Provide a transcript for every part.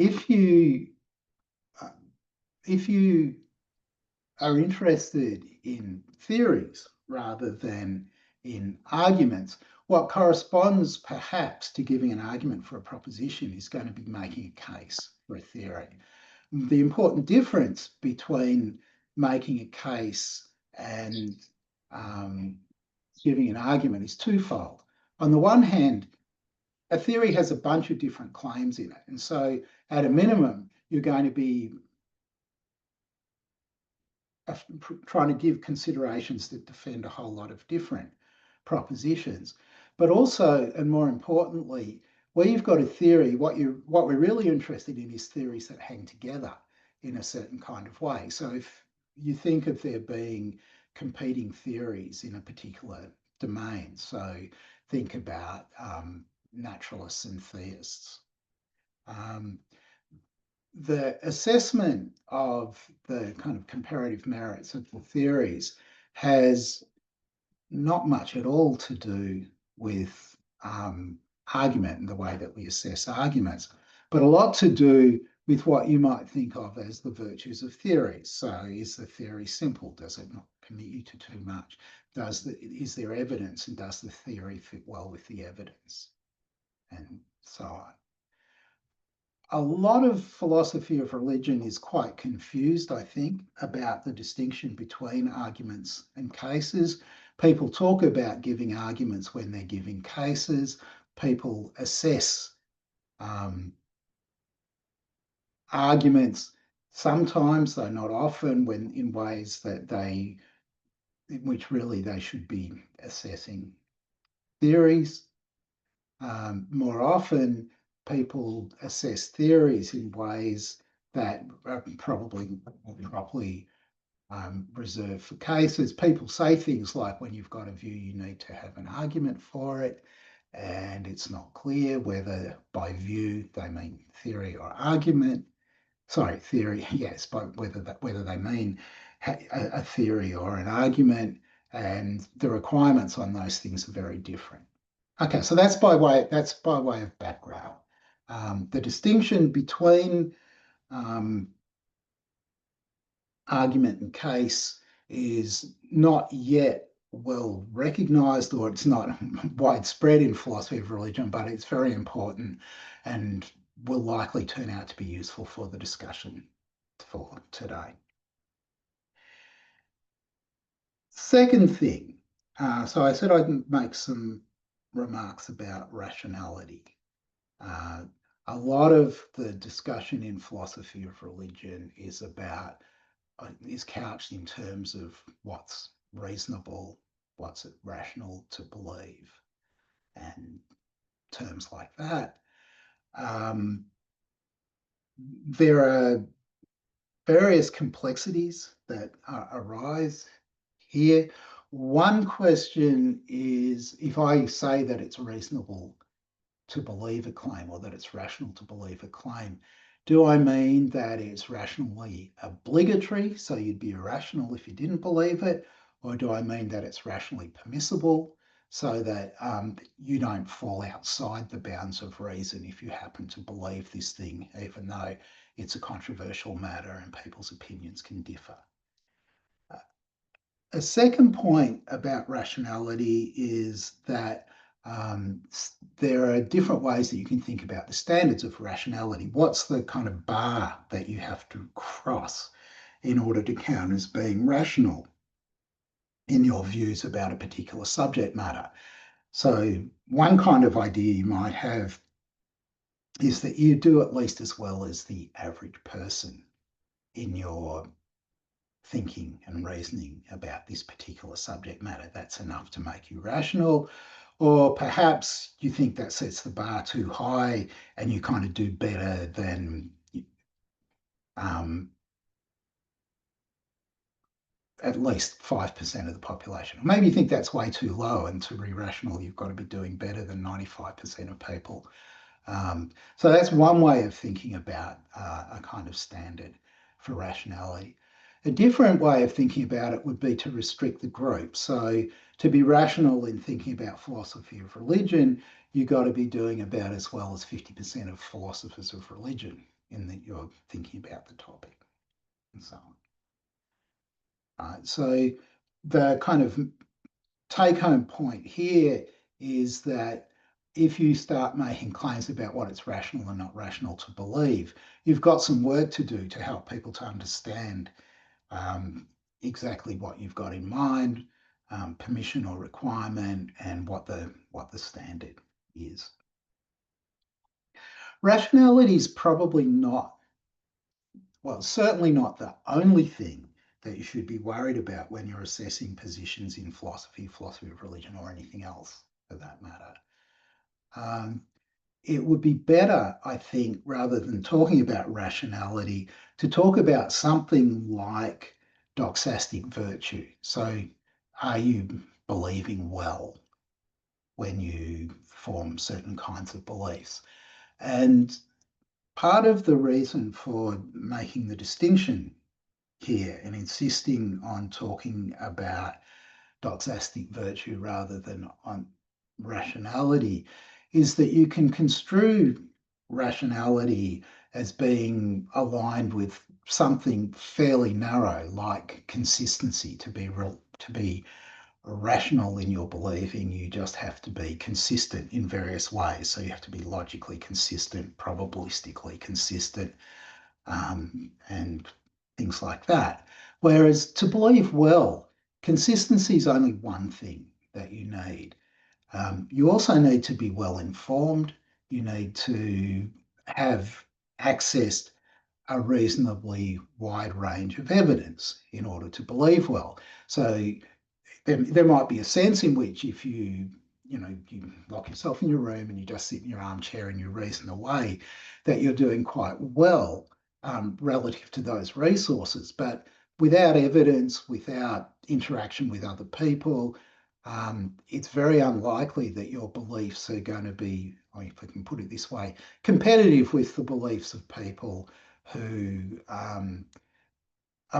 if you if you are interested in theories rather than in arguments, what corresponds perhaps to giving an argument for a proposition is going to be making a case for a theory. The important difference between making a case and giving an argument is twofold. On the one hand, a theory has a bunch of different claims in it. And so at a minimum, you're going to be trying to give considerations that defend a whole lot of different propositions. But also, and more importantly, where you've got a theory, what we're really interested in is theories that hang together in a certain kind of way. So if you think of there being competing theories in a particular domain, so think about naturalists and theists. The assessment of the kind of comparative merits of the theories has not much at all to do with argument and the way that we assess arguments, but a lot to do with what you might think of as the virtues of theories. So is the theory simple? Does it not commit you to too much? Is there evidence, and does the theory fit well with the evidence? And so on. A lot of philosophy of religion is quite confused, I think, about the distinction between arguments and cases. People talk about giving arguments when they're giving cases. People assess arguments sometimes, though not often, when in ways that in which really they should be assessing theories. More often, people assess theories in ways that are probably properly reserved for cases. People say things like, when you've got a view, you need to have an argument for it, and it's not clear whether by view they mean theory or argument. Sorry, theory, yes, but whether they mean a theory or an argument, and the requirements on those things are very different. Okay, so that's by way of background. The distinction between argument and case is not yet well recognized, or it's not widespread in philosophy of religion, but it's very important and will likely turn out to be useful for the discussion for today. Second thing, so I said I'd make some remarks about rationality. A lot of the discussion in philosophy of religion is couched in terms of what's reasonable, what's rational to believe, and terms like that. There are various complexities that arise here. One question is, if I say that it's reasonable to believe a claim, or that it's rational to believe a claim, do I mean that it's rationally obligatory, so you'd be irrational if you didn't believe it? Or do I mean that it's rationally permissible, so that you don't fall outside the bounds of reason if you happen to believe this thing, even though it's a controversial matter and people's opinions can differ? A second point about rationality is that there are different ways that you can think about the standards of rationality. What's the kind of bar that you have to cross in order to count as being rational in your views about a particular subject matter? So one kind of idea you might have is that you do at least as well as the average person in your thinking and reasoning about this particular subject matter. That's enough to make you rational. Or perhaps you think that sets the bar too high and you kind of do better than at least 5% of the population. Or maybe you think that's way too low, and to be rational, you've got to be doing better than 95% of people. So that's one way of thinking about a kind of standard for rationality. A different way of thinking about it would be to restrict the group. So to be rational in thinking about philosophy of religion, you've got to be doing about as well as 50% of philosophers of religion in that you're thinking about the topic and so on. So the kind of take-home point here is that if you start making claims about what it's rational and not rational to believe, you've got some work to do to help people to understand exactly what you've got in mind, permission or requirement, and what the standard is. Rationality is probably not, well, certainly not the only thing that you should be worried about when you're assessing positions in philosophy, philosophy of religion, or anything else for that matter. It would be better, I think, rather than talking about rationality, to talk about something like doxastic virtue. So, are you believing well when you form certain kinds of beliefs? And part of the reason for making the distinction here and insisting on talking about doxastic virtue rather than on rationality is that you can construe rationality as being aligned with something fairly narrow, like consistency. To be rational in your believing, you just have to be consistent in various ways. So you have to be logically consistent, probabilistically consistent, and things like that. Whereas to believe well, consistency is only one thing that you need. You also need to be well informed. You need to have accessed a reasonably wide range of evidence in order to believe well. So there might be a sense in which if you lock yourself in your room and you just sit in your armchair and you reason away, that you're doing quite well relative to those resources. But without evidence, without interaction with other people, it's very unlikely that your beliefs are going to be, if I can put it this way, competitive with the beliefs of people who are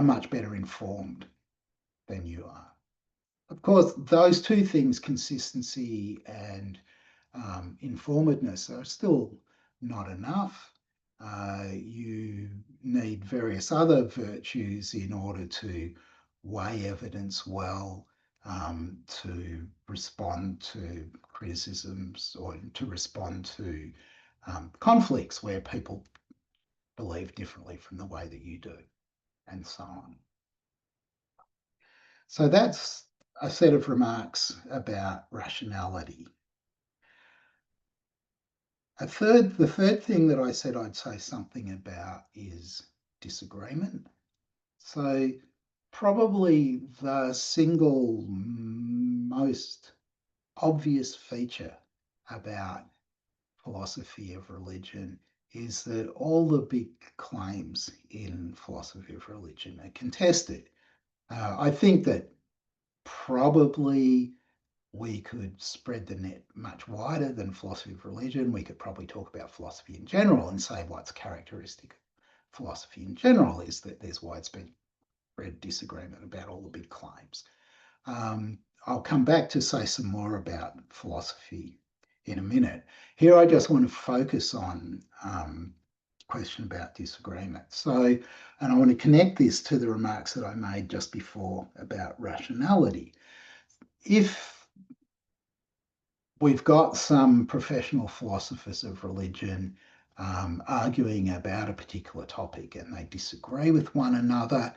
much better informed than you are. Of course, those two things, consistency and informedness, are still not enough. You need various other virtues in order to weigh evidence well, to respond to criticisms or to respond to conflicts where people believe differently from the way that you do, and so on. So that's a set of remarks about rationality. The third thing that I said I'd say something about is disagreement. So probably the single most obvious feature about philosophy of religion is that all the big claims in philosophy of religion are contested. I think that probably we could spread the net much wider than philosophy of religion. We could probably talk about philosophy in general and say what's characteristic of philosophy in general is that there's widespread disagreement about all the big claims. I'll come back to say some more about philosophy in a minute. Here I just want to focus on question about disagreement. So, and I want to connect this to the remarks that I made just before about rationality. If we've got some professional philosophers of religion arguing about a particular topic and they disagree with one another,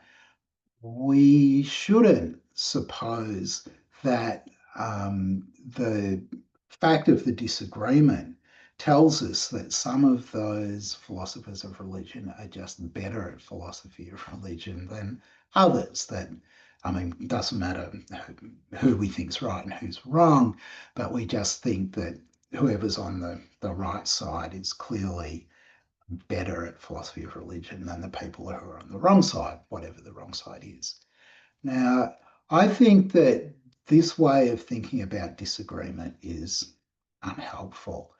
we shouldn't suppose that the fact of the disagreement tells us that some of those philosophers of religion are just better at philosophy of religion than others. That, I mean, it doesn't matter who we think's right and who's wrong, but we just think that whoever's on the right side is clearly better at philosophy of religion than the people who are on the wrong side, whatever the wrong side is. Now, I think that this way of thinking about disagreement is unhelpful.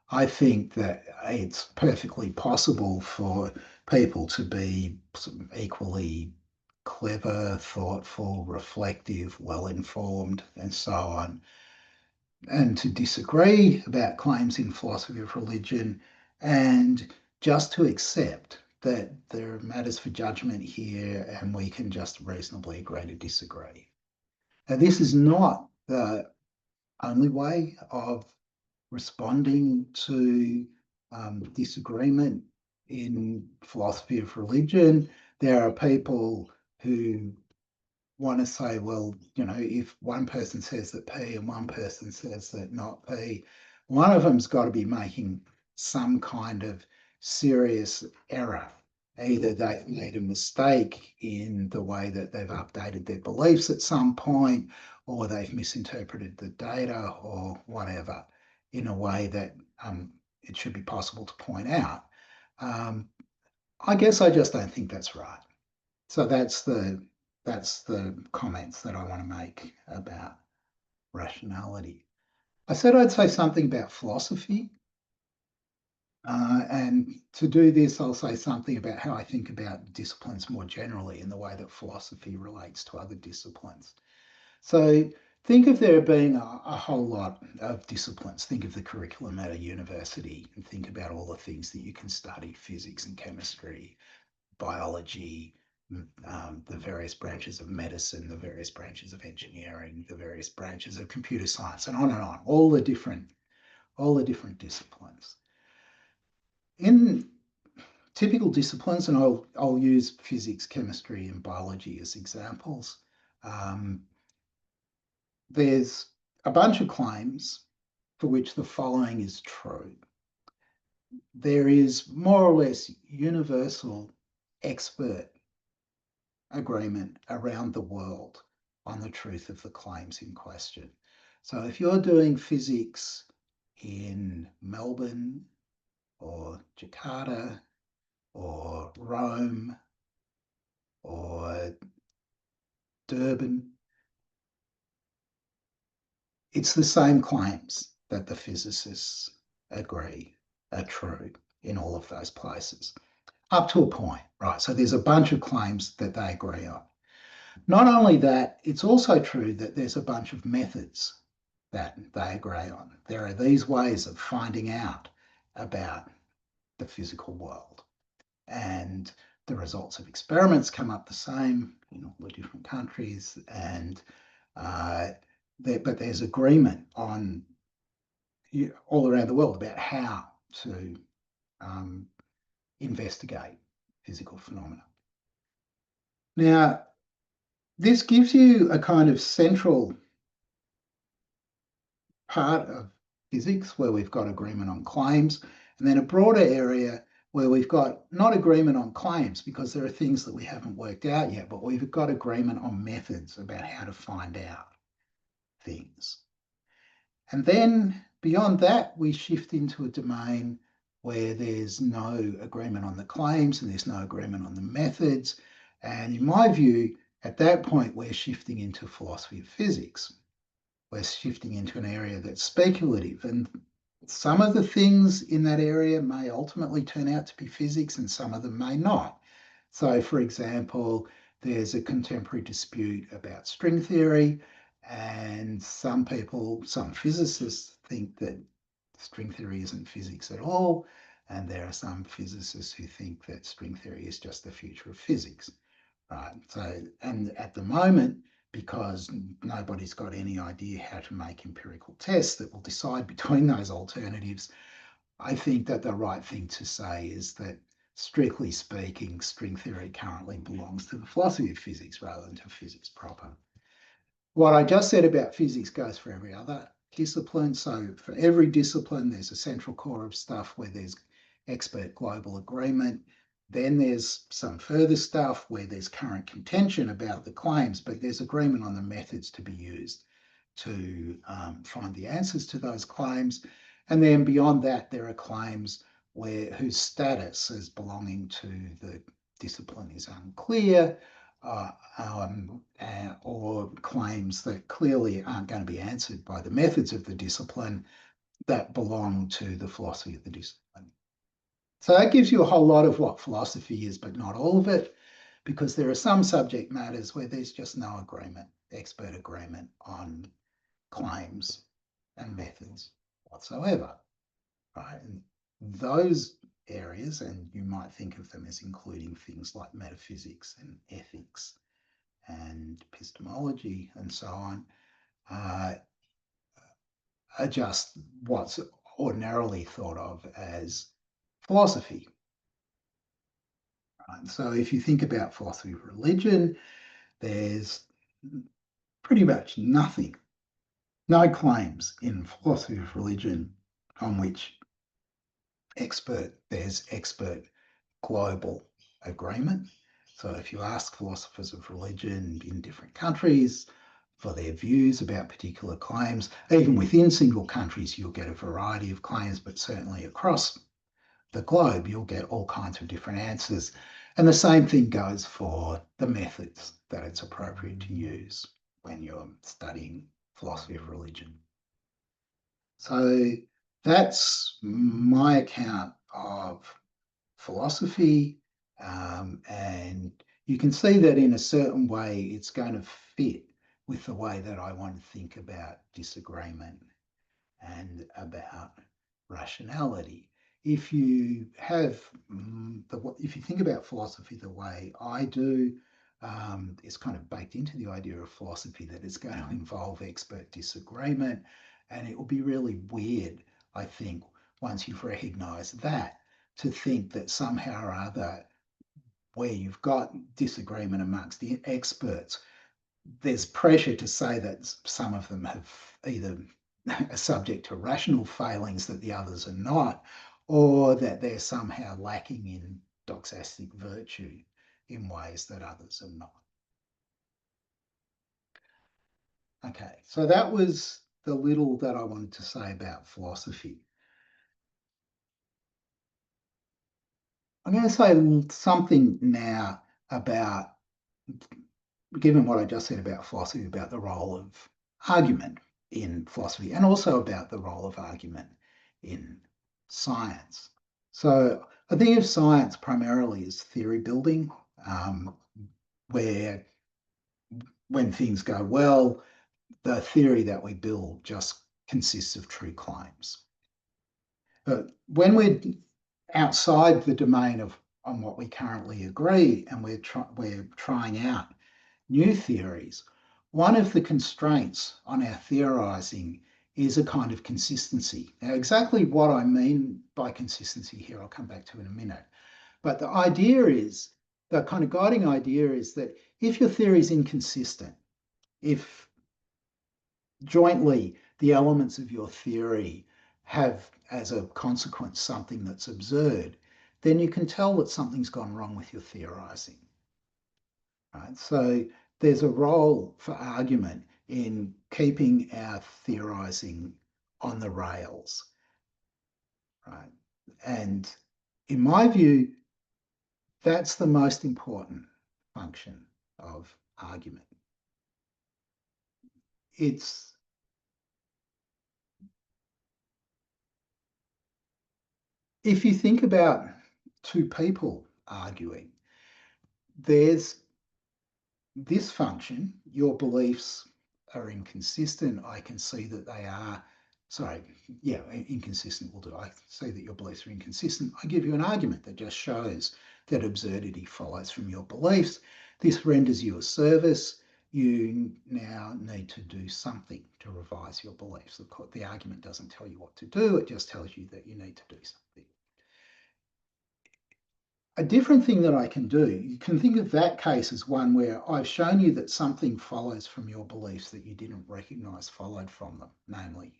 I think that it's perfectly possible for people to be equally clever, thoughtful, reflective, well-informed, and so on, and to disagree about claims in philosophy of religion and just to accept that there are matters for judgment here and we can just reasonably agree to disagree. Now, this is not the only way of responding to disagreement in philosophy of religion. There are people who want to say, well, if one person says that P and one person says that not P, one of them's got to be making some kind of serious error. Either they've made a mistake in the way that they've updated their beliefs at some point, or they've misinterpreted the data, or whatever, in a way that it should be possible to point out. I guess I just don't think that's right. So that's the comments that I want to make about rationality. I said I'd say something about philosophy. And to do this, I'll say something about how I think about disciplines more generally in the way that philosophy relates to other disciplines. So think of there being a whole lot of disciplines. Think of the curriculum at a university and think about all the things that you can study: physics and chemistry, biology, the various branches of medicine, the various branches of engineering, the various branches of computer science, and on, all the different disciplines. In typical disciplines, and I'll use physics, chemistry, and biology as examples, there's a bunch of claims for which the following is true. There is more or less universal expert agreement around the world on the truth of the claims in question. So if you're doing physics in Melbourne or Jakarta or Rome or Durban, it's the same claims that the physicists agree are true in all of those places, up to a point, right? So there's a bunch of claims that they agree on. Not only that, it's also true that there's a bunch of methods that they agree on. There are these ways of finding out about the physical world, and the results of experiments come up the same in all the different countries, and but there's agreement on all around the world about how to investigate physical phenomena. Now, this gives you a kind of central part of physics where we've got agreement on claims, and then a broader area where we've got not agreement on claims because there are things that we haven't worked out yet, but we've got agreement on methods about how to find out things. And then beyond that, we shift into a domain where there's no agreement on the claims and there's no agreement on the methods. And in my view, at that point, we're shifting into philosophy of physics. We're shifting into an area that's speculative. And some of the things in that area may ultimately turn out to be physics and some of them may not. So, for example, there's a contemporary dispute about string theory, and some physicists think that string theory isn't physics at all, and there are some physicists who think that string theory is just the future of physics. Right. So, and at the moment, because nobody's got any idea how to make empirical tests that will decide between those alternatives, I think that the right thing to say is that, strictly speaking, string theory currently belongs to the philosophy of physics rather than to physics proper. What I just said about physics goes for every other discipline. So for every discipline, there's a central core of stuff where there's expert global agreement. Then there's some further stuff where there's current contention about the claims, but there's agreement on the methods to be used to find the answers to those claims. And then beyond that, there are claims whose status as belonging to the discipline is unclear, or claims that clearly aren't going to be answered by the methods of the discipline that belong to the philosophy of the discipline. So that gives you a whole lot of what philosophy is, but not all of it, because there are some subject matters where there's just no agreement, expert agreement on claims and methods whatsoever, right? And those areas, and you might think of them as including things like metaphysics and ethics and epistemology and so on, uh, are just what's ordinarily thought of as philosophy. Right? So if you think about philosophy of religion, there's pretty much nothing, no claims in philosophy of religion on which there's expert global agreement. So if you ask philosophers of religion in different countries for their views about particular claims, even within single countries, you'll get a variety of claims, but certainly across the globe, you'll get all kinds of different answers. And the same thing goes for the methods that it's appropriate to use when you're studying philosophy of religion. So that's my account of philosophy. And you can see that in a certain way, it's going to fit with the way that I want to think about disagreement and about rationality. If you have, if you think about philosophy the way I do, it's kind of baked into the idea of philosophy that it's going to involve expert disagreement. And it will be really weird, I think, once you've recognized that, to think that somehow or other, where you've got disagreement amongst the experts, there's pressure to say that some of them have either are subject to rational failings that the others are not, or that they're somehow lacking in doxastic virtue in ways that others are not. Okay, so that was the little that I wanted to say about philosophy. I'm going to say something now about, given what I just said about philosophy, about the role of argument in philosophy, and also about the role of argument in science. So I think of science primarily as theory building, where when things go well, the theory that we build just consists of true claims. But when we're outside the domain of on what we currently agree, and we're trying out new theories, one of the constraints on our theorizing is a kind of consistency. Now, exactly what I mean by consistency here, I'll come back to in a minute. But the idea is, the kind of guiding idea is that if your theory is inconsistent, if jointly the elements of your theory have as a consequence something that's absurd, then you can tell that something's gone wrong with your theorizing. Right? So there's a role for argument in keeping our theorizing on the rails. Right? And in my view, that's the most important function of argument. It's if you think about two people arguing, there's this function, your beliefs are inconsistent. I can see that they are, sorry, yeah, inconsistent will do. I see that your beliefs are inconsistent. I give you an argument that just shows that absurdity follows from your beliefs. This renders you a service. You now need to do something to revise your beliefs. The argument doesn't tell you what to do, it just tells you that you need to do something. A different thing that I can do, you can think of that case as one where I've shown you that something follows from your beliefs that you didn't recognize followed from them, namely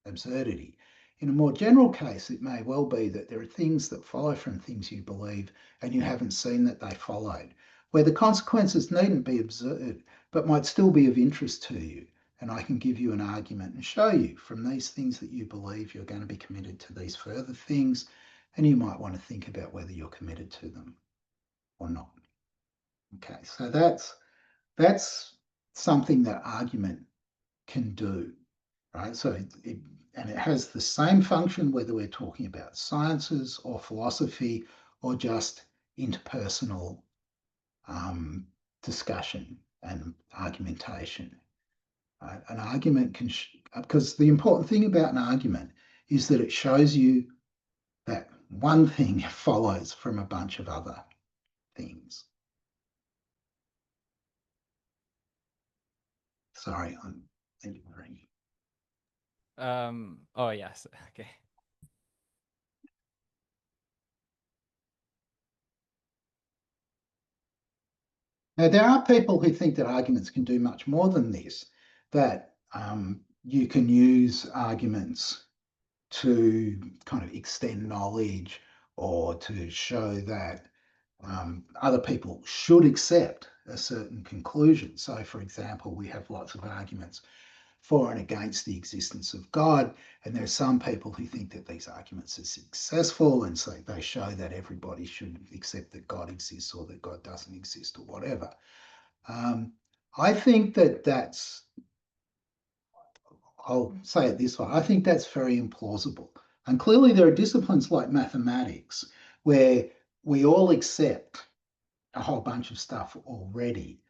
absurdity. In a more general case, it may well be that there are things that follow from things you believe and you haven't seen that they followed, where the consequences needn't be absurd, but might still be of interest to you. And I can give you an argument and show you from these things that you believe you're going to be committed to these further things, and you might want to think about whether you're committed to them or not. Okay, so that's something that argument can do, right? So and it has the same function whether we're talking about sciences or philosophy or just interpersonal discussion and argumentation. Right? An argument can, because the important thing about an argument is that it shows you that one thing follows from a bunch of other things. Sorry, I'm ignoring. Oh yes. Okay. Now, there are people who think that arguments can do much more than this, that you can use arguments to kind of extend knowledge or to show that other people should accept a certain conclusion. So, for example, we have lots of arguments for and against the existence of God. And there are some people who think that these arguments are successful, and so they show that everybody should accept that God exists or that God doesn't exist or whatever. I think I'll say it this way, I think that's very implausible. And clearly there are disciplines like mathematics where we all accept a whole bunch of stuff already.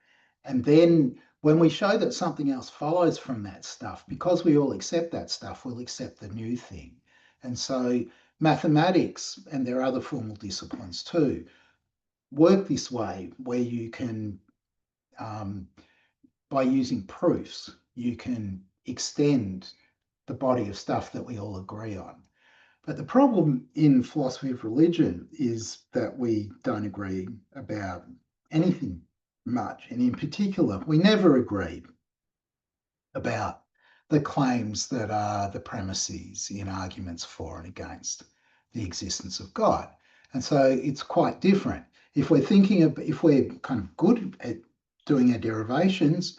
And then when we show that something else follows from that stuff, because we all accept that stuff, we'll accept the new thing. And so mathematics, and there are other formal disciplines too, work this way where you can, by using proofs, you can extend the body of stuff that we all agree on. But the problem in philosophy of religion is that we don't agree about anything much. And in particular, we never agree about the claims that are the premises in arguments for and against the existence of God. And so it's quite different. If we're kind of good at doing our derivations,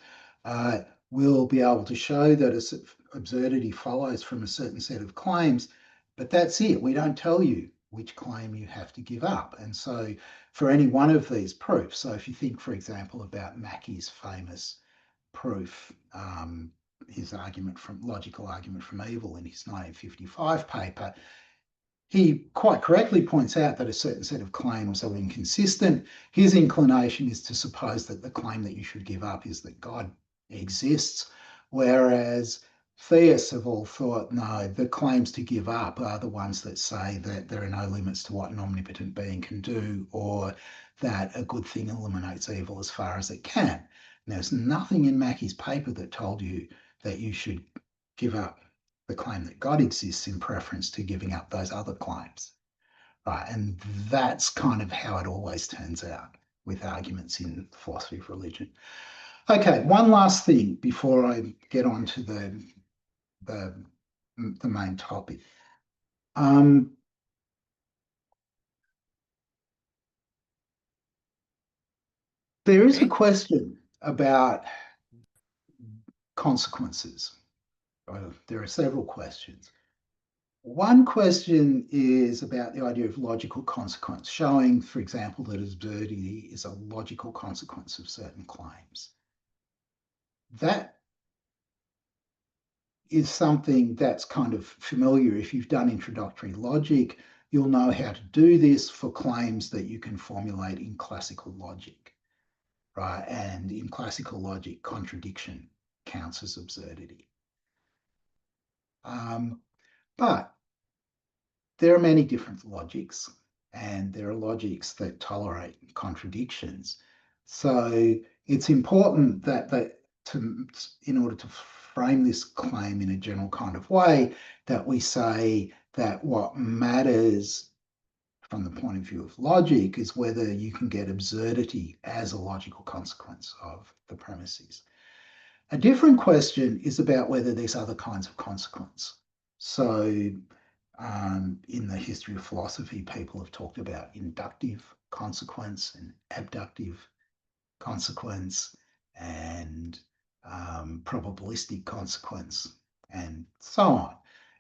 we'll be able to show that absurdity follows from a certain set of claims, but that's it. We don't tell you which claim you have to give up. And so for any one of these proofs, so if you think, for example, about Mackey's famous proof, his logical argument from evil in his 1955 paper, he quite correctly points out that a certain set of claims are inconsistent. His inclination is to suppose that the claim that you should give up is that God exists, whereas theists have all thought, no, the claims to give up are the ones that say that there are no limits to what an omnipotent being can do, or that a good thing eliminates evil as far as it can. And there's nothing in Mackey's paper that told you that you should give up the claim that God exists in preference to giving up those other claims. Right. And that's kind of how it always turns out with arguments in philosophy of religion. Okay, one last thing before I get on to the main topic. There is a question about consequences. There are several questions. One question is about the idea of logical consequence, showing, for example, that absurdity is a logical consequence of certain claims. That is something that's kind of familiar. If you've done introductory logic, you'll know how to do this for claims that you can formulate in classical logic, right? And in classical logic, contradiction counts as absurdity. But there are many different logics, and there are logics that tolerate contradictions. So it's important in order to frame this claim in a general kind of way, that we say that what matters from the point of view of logic is whether you can get absurdity as a logical consequence of the premises. A different question is about whether there's other kinds of consequence. So in the history of philosophy, people have talked about inductive consequence and abductive consequence and probabilistic consequence and so on.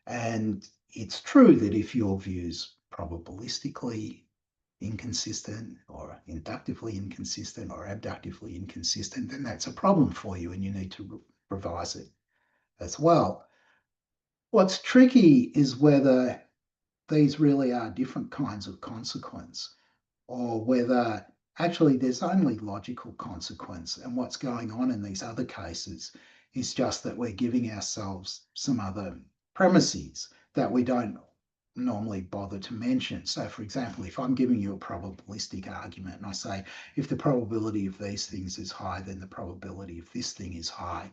And it's true that if your view's probabilistically inconsistent or inductively inconsistent or abductively inconsistent, then that's a problem for you and you need to revise it as well. What's tricky is whether these really are different kinds of consequence, or whether actually there's only logical consequence, and what's going on in these other cases is just that we're giving ourselves some other premises that we don't normally bother to mention. So, for example, if I'm giving you a probabilistic argument and I say, if the probability of these things is high, then the probability of this thing is high,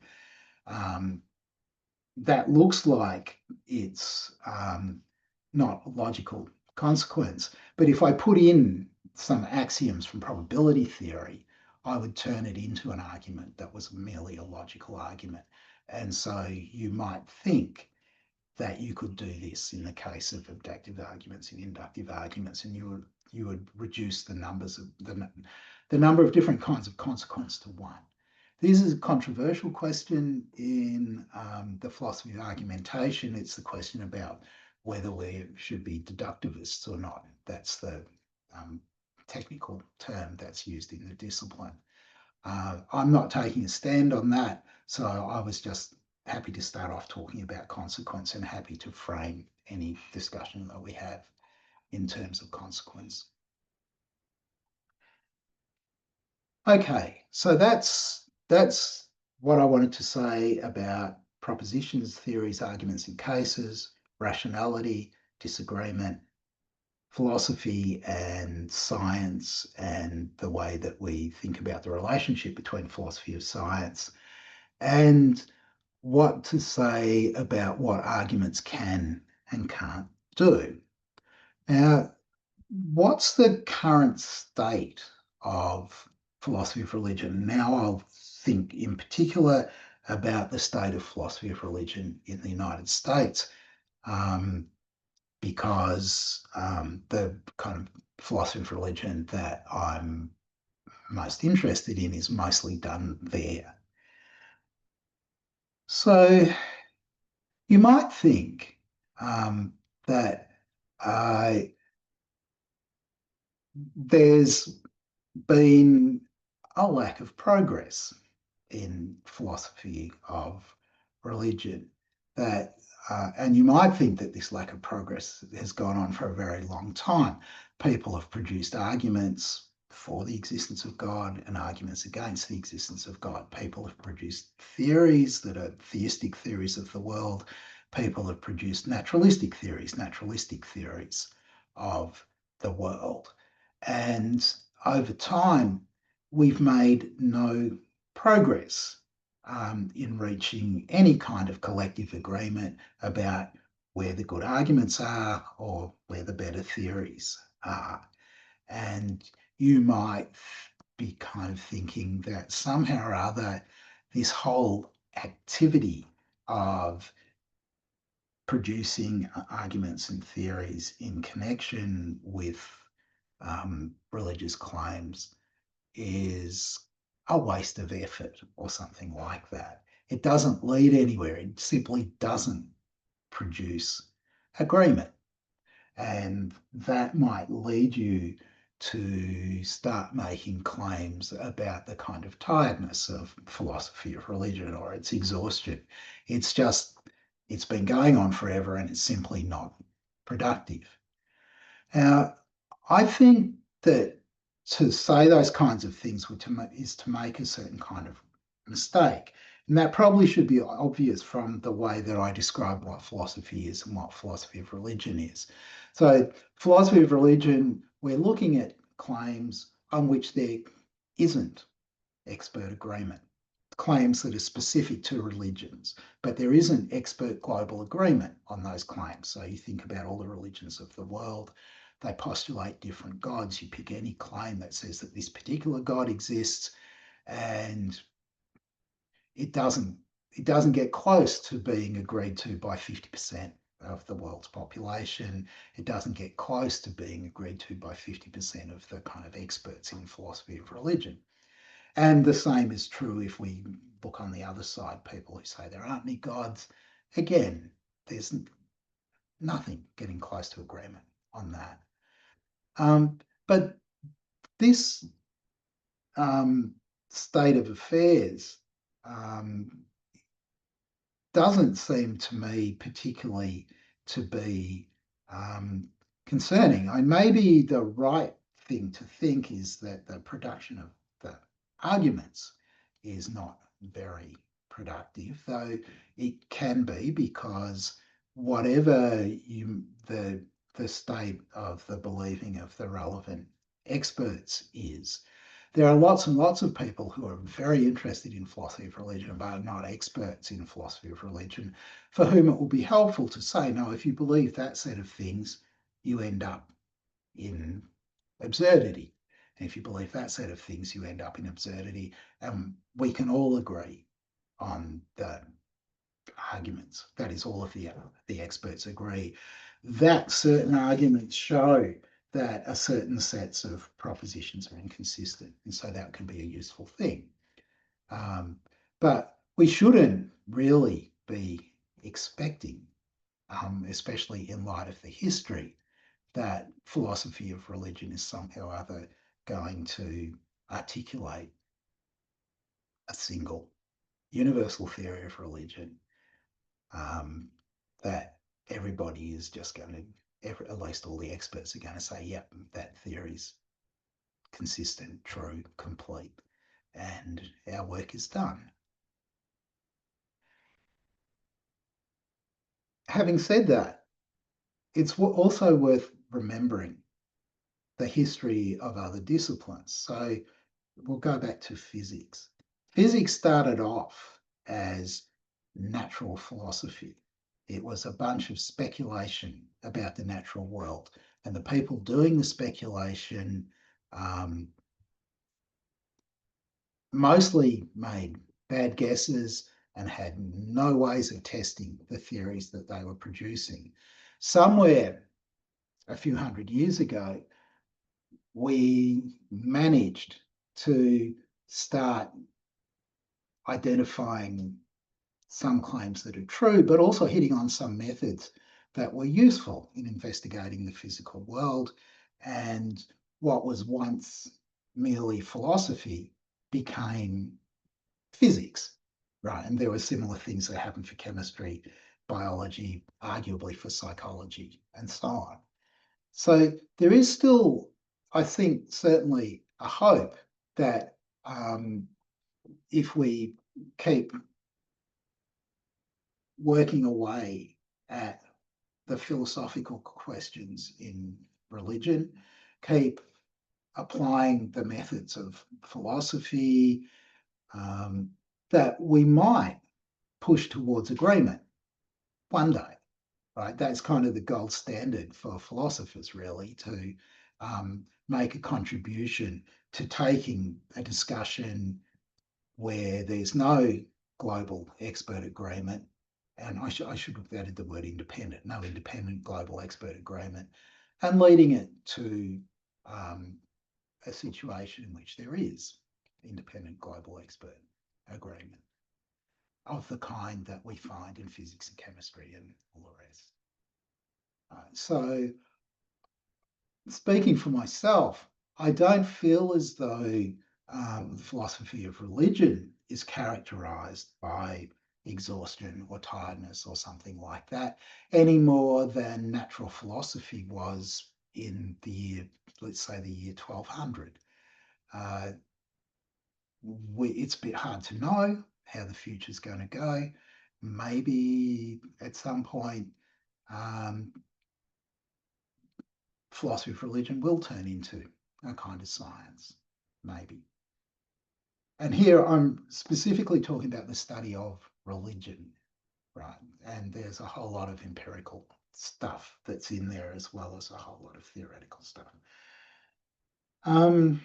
that looks like it's not a logical consequence. But if I put in some axioms from probability theory, I would turn it into an argument that was merely a logical argument. And so you might think that you could do this in the case of abductive arguments and inductive arguments, and you would reduce the numbers of the number of different kinds of consequence to one. This is a controversial question in the philosophy of argumentation. It's the question about whether we should be deductivists or not. That's the technical term that's used in the discipline. I'm not taking a stand on that, so I was just happy to start off talking about consequence and happy to frame any discussion that we have in terms of consequence. Okay, so that's what I wanted to say about propositions, theories, arguments, and cases, rationality, disagreement, philosophy and science, and the way that we think about the relationship between philosophy of science, and what to say about what arguments can and can't do. Now, what's the current state of philosophy of religion? Now I'll think in particular about the state of philosophy of religion in the United States, because the kind of philosophy of religion that I'm most interested in is mostly done there. So you might think that there's been a lack of progress in philosophy of religion, that and you might think that this lack of progress has gone on for a very long time. People have produced arguments for the existence of God and arguments against the existence of God. People have produced theories that are theistic theories of the world. People have produced naturalistic theories of the world. And over time, we've made no progress in reaching any kind of collective agreement about where the good arguments are or where the better theories are. And you might be kind of thinking that somehow or other, this whole activity of producing arguments and theories in connection with religious claims is a waste of effort or something like that. It doesn't lead anywhere. It simply doesn't produce agreement. And that might lead you to start making claims about the kind of tiredness of philosophy of religion or its exhaustion. It's been going on forever and it's simply not productive. Now, I think that to say those kinds of things is to make a certain kind of mistake. And that probably should be obvious from the way that I describe what philosophy is and what philosophy of religion is. So, philosophy of religion, we're looking at claims on which there isn't expert agreement, claims that are specific to religions, but there isn't expert global agreement on those claims. So, you think about all the religions of the world. They postulate different gods. You pick any claim that says that this particular God exists, and it doesn't get close to being agreed to by 50% of the world's population. It doesn't get close to being agreed to by 50% of the kind of experts in philosophy of religion. And the same is true if we look on the other side, people who say there aren't any gods. Again, there's nothing getting close to agreement on that. But this state of affairs doesn't seem to me particularly to be concerning. Maybe the right thing to think is that the production of the arguments is not very productive, though it can be, because whatever the the state of the believing of the relevant experts is. There are lots and lots of people who are very interested in philosophy of religion, but are not experts in philosophy of religion, for whom it will be helpful to say, no, if you believe that set of things, you end up in absurdity. And if you believe that set of things, you end up in absurdity. And we can all agree on the arguments. That is, all of the experts agree that certain arguments show that a certain sets of propositions are inconsistent. And so that can be a useful thing. But we shouldn't really be expecting, especially in light of the history, that philosophy of religion is somehow or other going to articulate a single universal theory of religion, that everybody is just going to, at least all the experts are going to say, yep, that theory's consistent, true, complete, and our work is done. Having said that, it's also worth remembering the history of other disciplines. So we'll go back to physics. Physics started off as natural philosophy. It was a bunch of speculation about the natural world. And the people doing the speculation mostly made bad guesses and had no ways of testing the theories that they were producing. Somewhere a few hundred years ago, we managed to start identifying some claims that are true, but also hitting on some methods that were useful in investigating the physical world. And what was once merely philosophy became physics, right? And there were similar things that happened for chemistry, biology, arguably for psychology, and so on. So there is still, I think, certainly a hope that if we keep working away at the philosophical questions in religion, keep applying the methods of philosophy, that we might push towards agreement one day, right? That's kind of the gold standard for philosophers, really, to make a contribution to taking a discussion where there's no global expert agreement, and I should have added the word independent, no independent global expert agreement, and leading it to a situation in which there is independent global expert agreement of the kind that we find in physics and chemistry and all the rest. So speaking for myself, I don't feel as though the philosophy of religion is characterized by exhaustion or tiredness or something like that, any more than natural philosophy was in the year, let's say the year 1200. It's a bit hard to know how the future is going to go. Maybe at some point, philosophy of religion will turn into a kind of science, maybe. And here I'm specifically talking about the study of religion, right? And there's a whole lot of empirical stuff that's in there as well as a whole lot of theoretical stuff. I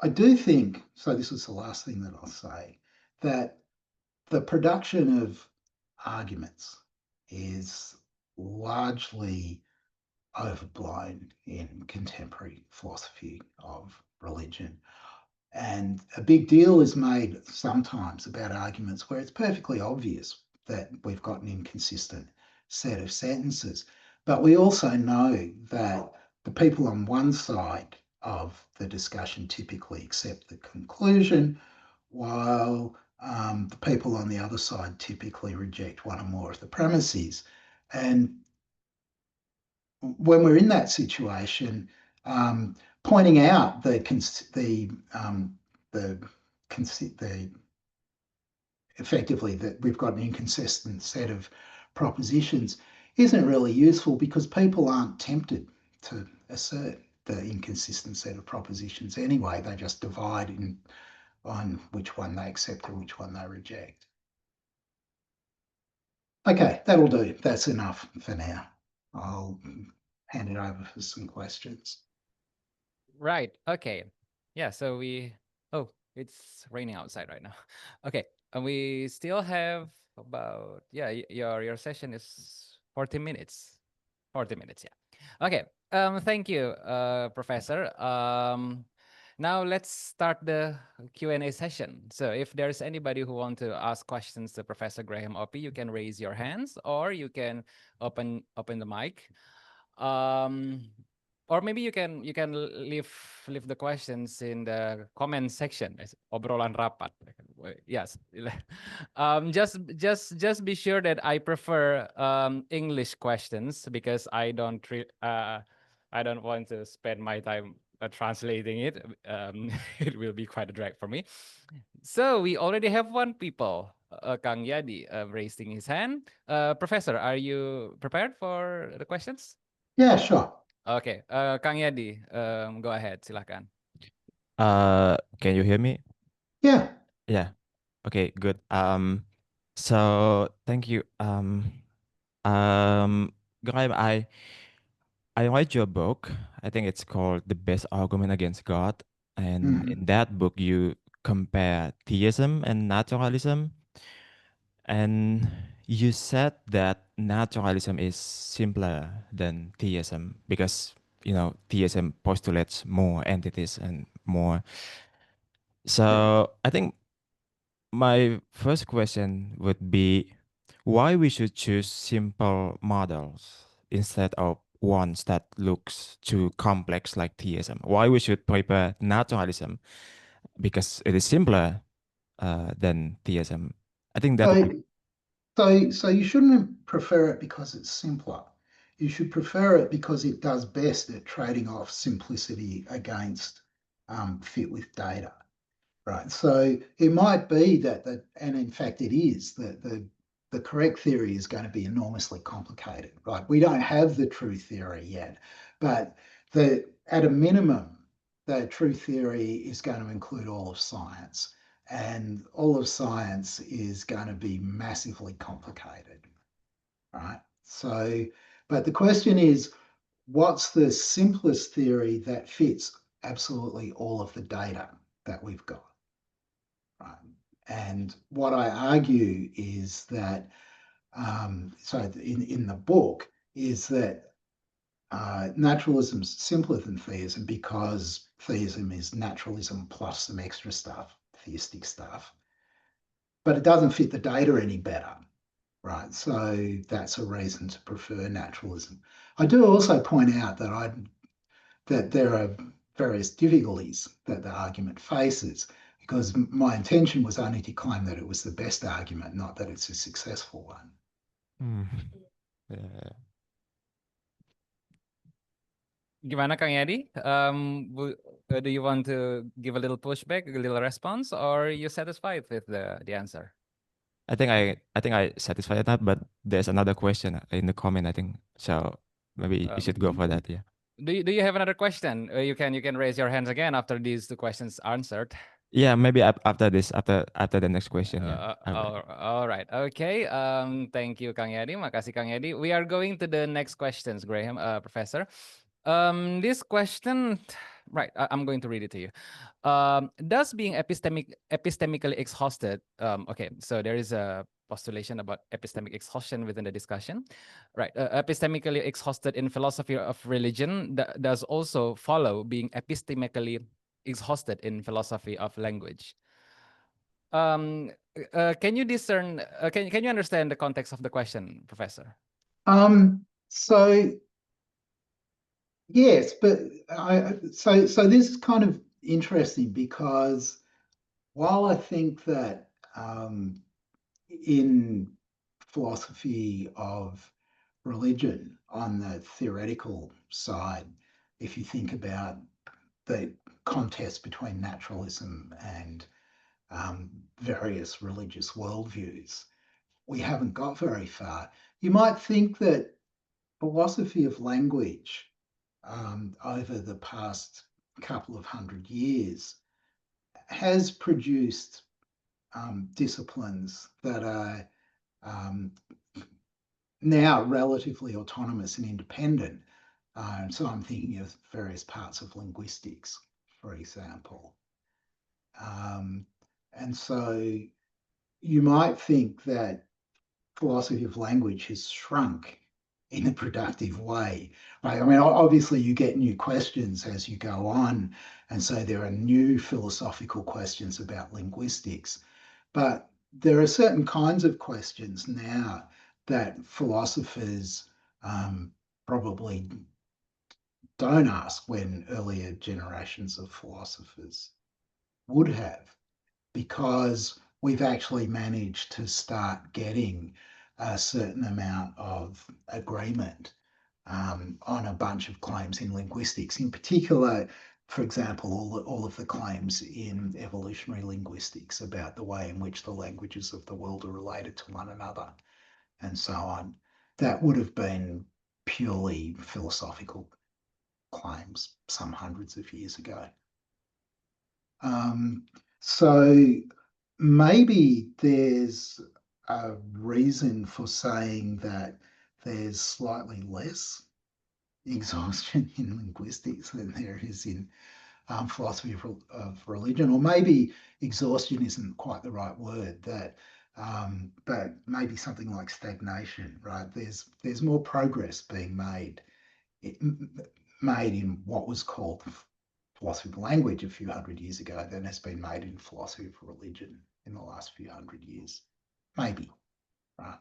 do think, so this is the last thing that I'll say, that the production of arguments is largely overblown in contemporary philosophy of religion. And a big deal is made sometimes about arguments where it's perfectly obvious that we've got an inconsistent set of sentences. But we also know that the people on one side of the discussion typically accept the conclusion, while the people on the other side typically reject one or more of the premises. And when we're in that situation, pointing out the effectively that we've got an inconsistent set of propositions isn't really useful because people aren't tempted to assert the inconsistent set of propositions anyway. They just divide on which one they accept and which one they reject. Okay, that'll do. That's enough for now. I'll hand it over for some questions. Right. Okay. Yeah. So we. Oh, it's raining outside right now. Okay. And we still have about, yeah. Your session is 40 minutes. 40 minutes. Yeah. Okay. Thank you, Professor. Now let's start the Q&A session. So if there's anybody who want to ask questions to Professor Graham Opie, you can raise your hands or you can open the mic. Um, or maybe you can leave the questions in the comment section. Obrolan rapat. Yes. Just be sure that I prefer English questions because I don't want to spend my time translating it. It will be quite a drag for me. So we already have one people, Kang Yadi, raising his hand. Professor, are you prepared for the questions? Yeah, sure. Oke, Kang Yadi, go ahead, silakan. Can you hear me? Yeah. Yeah. Okay, good. So thank you. Graham, I read your book. I think it's called The Best Argument Against God. And Mhm. in that book, you compare theism and naturalism. And you said that naturalism is simpler than theism because, theism postulates more entities and more. Yeah. So I think my first question would be why we should choose simple models instead of ones that looks too complex like theism. Why we should prepare naturalism because it is simpler than theism. I think that would So, be. so you shouldn't prefer it because it's simpler. You should prefer it because it does best at trading off simplicity against fit with data. Right. So it might be and in fact it is, that the correct theory is going to be enormously complicated. Right. We don't have the true theory yet, but at a minimum, the true theory is going to include all of science, and all of science is going to be massively complicated. Right. So, but the question is, what's the simplest theory that fits absolutely all of the data that we've got? Right. And what I argue is that, so in the book, is that naturalism's simpler than theism because theism is naturalism plus some extra stuff, theistic stuff, but it doesn't fit the data any better. Right. So that's a reason to prefer naturalism. I do also point out that there are various difficulties that the argument faces, because my intention was only to claim that it was the best argument, not that it's a successful one. Hmm. Yeah. Gimana, Kang Yadi? Do you want to give a little pushback, a little response, or are you satisfied with the answer? I think I satisfied that, but there's another question in the comment, I think. So maybe you should go Um, for that, yeah. do you have another question? You can raise your hands again after these two questions answered. Yeah, maybe after this, after the next question, yeah. All right. Okay. Thank you, Kang Yadi. Makasih, Kang Yadi. We are going to the next questions, Graham, Professor. This question, right? I'm going to read it to you. Does being epistemically exhausted? Okay. So there is a postulation about epistemic exhaustion within the discussion, right? Epistemically exhausted in philosophy of religion does also follow being epistemically exhausted in philosophy of language. Um, can you discern? Can you understand the context of the question, Professor? So yes, but so this is kind of interesting because while I think that in philosophy of religion, on the theoretical side, if you think about the contest between naturalism and various religious worldviews, we haven't got very far. You might think that philosophy of language over the past couple of hundred years has produced disciplines that are now relatively autonomous and independent. So I'm thinking of various parts of linguistics, for example. And so you might think that philosophy of language has shrunk in a productive way, right? I mean, obviously you get new questions as you go on, and so there are new philosophical questions about linguistics, but there are certain kinds of questions now that philosophers probably don't ask when earlier generations of philosophers would have, because we've actually managed to start getting a certain amount of agreement on a bunch of claims in linguistics. In particular, for example, all of the claims in evolutionary linguistics about the way in which the languages of the world are related to one another and so on. That would have been purely philosophical claims some hundreds of years ago. So maybe there's a reason for saying that there's slightly less exhaustion in linguistics than there is in philosophy of religion, or maybe exhaustion isn't quite the right word. But maybe something like stagnation, right? There's more progress being made in what was called philosophy of language a few hundred years ago than has been made in philosophy of religion in the last few hundred years. Maybe, right?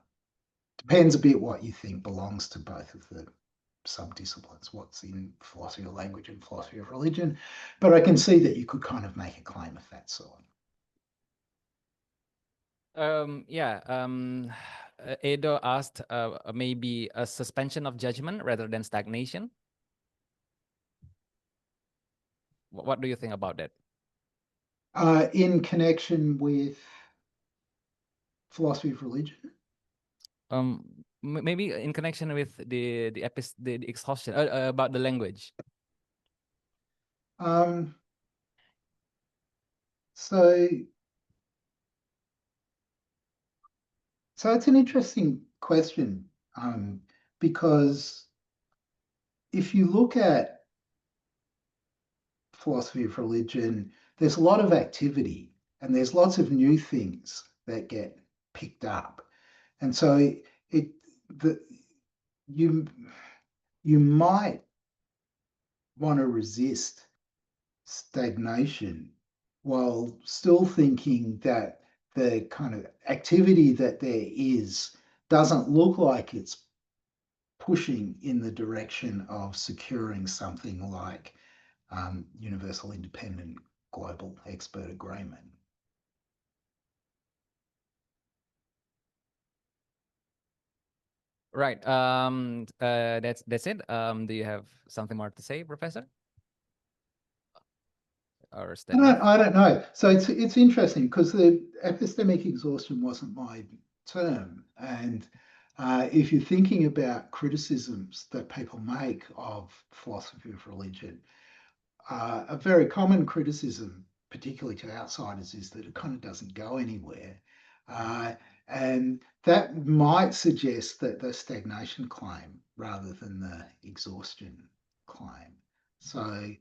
Depends a bit what you think belongs to both of the subdisciplines, what's in philosophy of language and philosophy of religion. But I can see that you could kind of make a claim of that sort. Edo asked maybe a suspension of judgment rather than stagnation. What do you think about that? In connection with philosophy of religion? Maybe in connection with the exhaustion about the language. So it's an interesting question, because if you look at philosophy of religion, there's a lot of activity and there's lots of new things that get picked up. And so you might want to resist stagnation while still thinking that the kind of activity that there is doesn't look like it's pushing in the direction of securing something like universal independent global expert agreement. Right. That's it. Do you have something more to say, Professor? Or is that enough? I don't know. So it's interesting because the epistemic exhaustion wasn't my term, and if you're thinking about criticisms that people make of philosophy of religion, a very common criticism, particularly to outsiders, is that it kind of doesn't go anywhere. And that might suggest that the stagnation claim rather than the exhaustion claim. So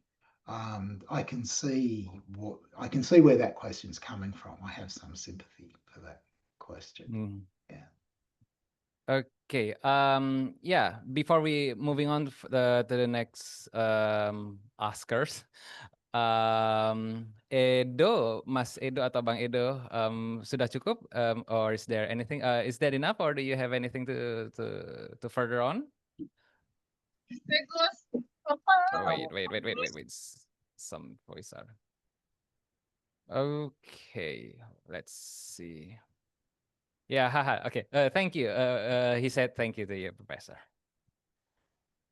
I can see where that question's coming from. I have some sympathy for that question. Yeah. Okay. Yeah. Before we moving on to the next askers, Mas Edo atau Bang Edo, sudah cukup? Or is there anything? Is that enough, or do you have anything to further on? Oh, wait. Some voice are. Okay. Let's see. Yeah, haha. Okay. Thank you. He said thank you to you, Professor.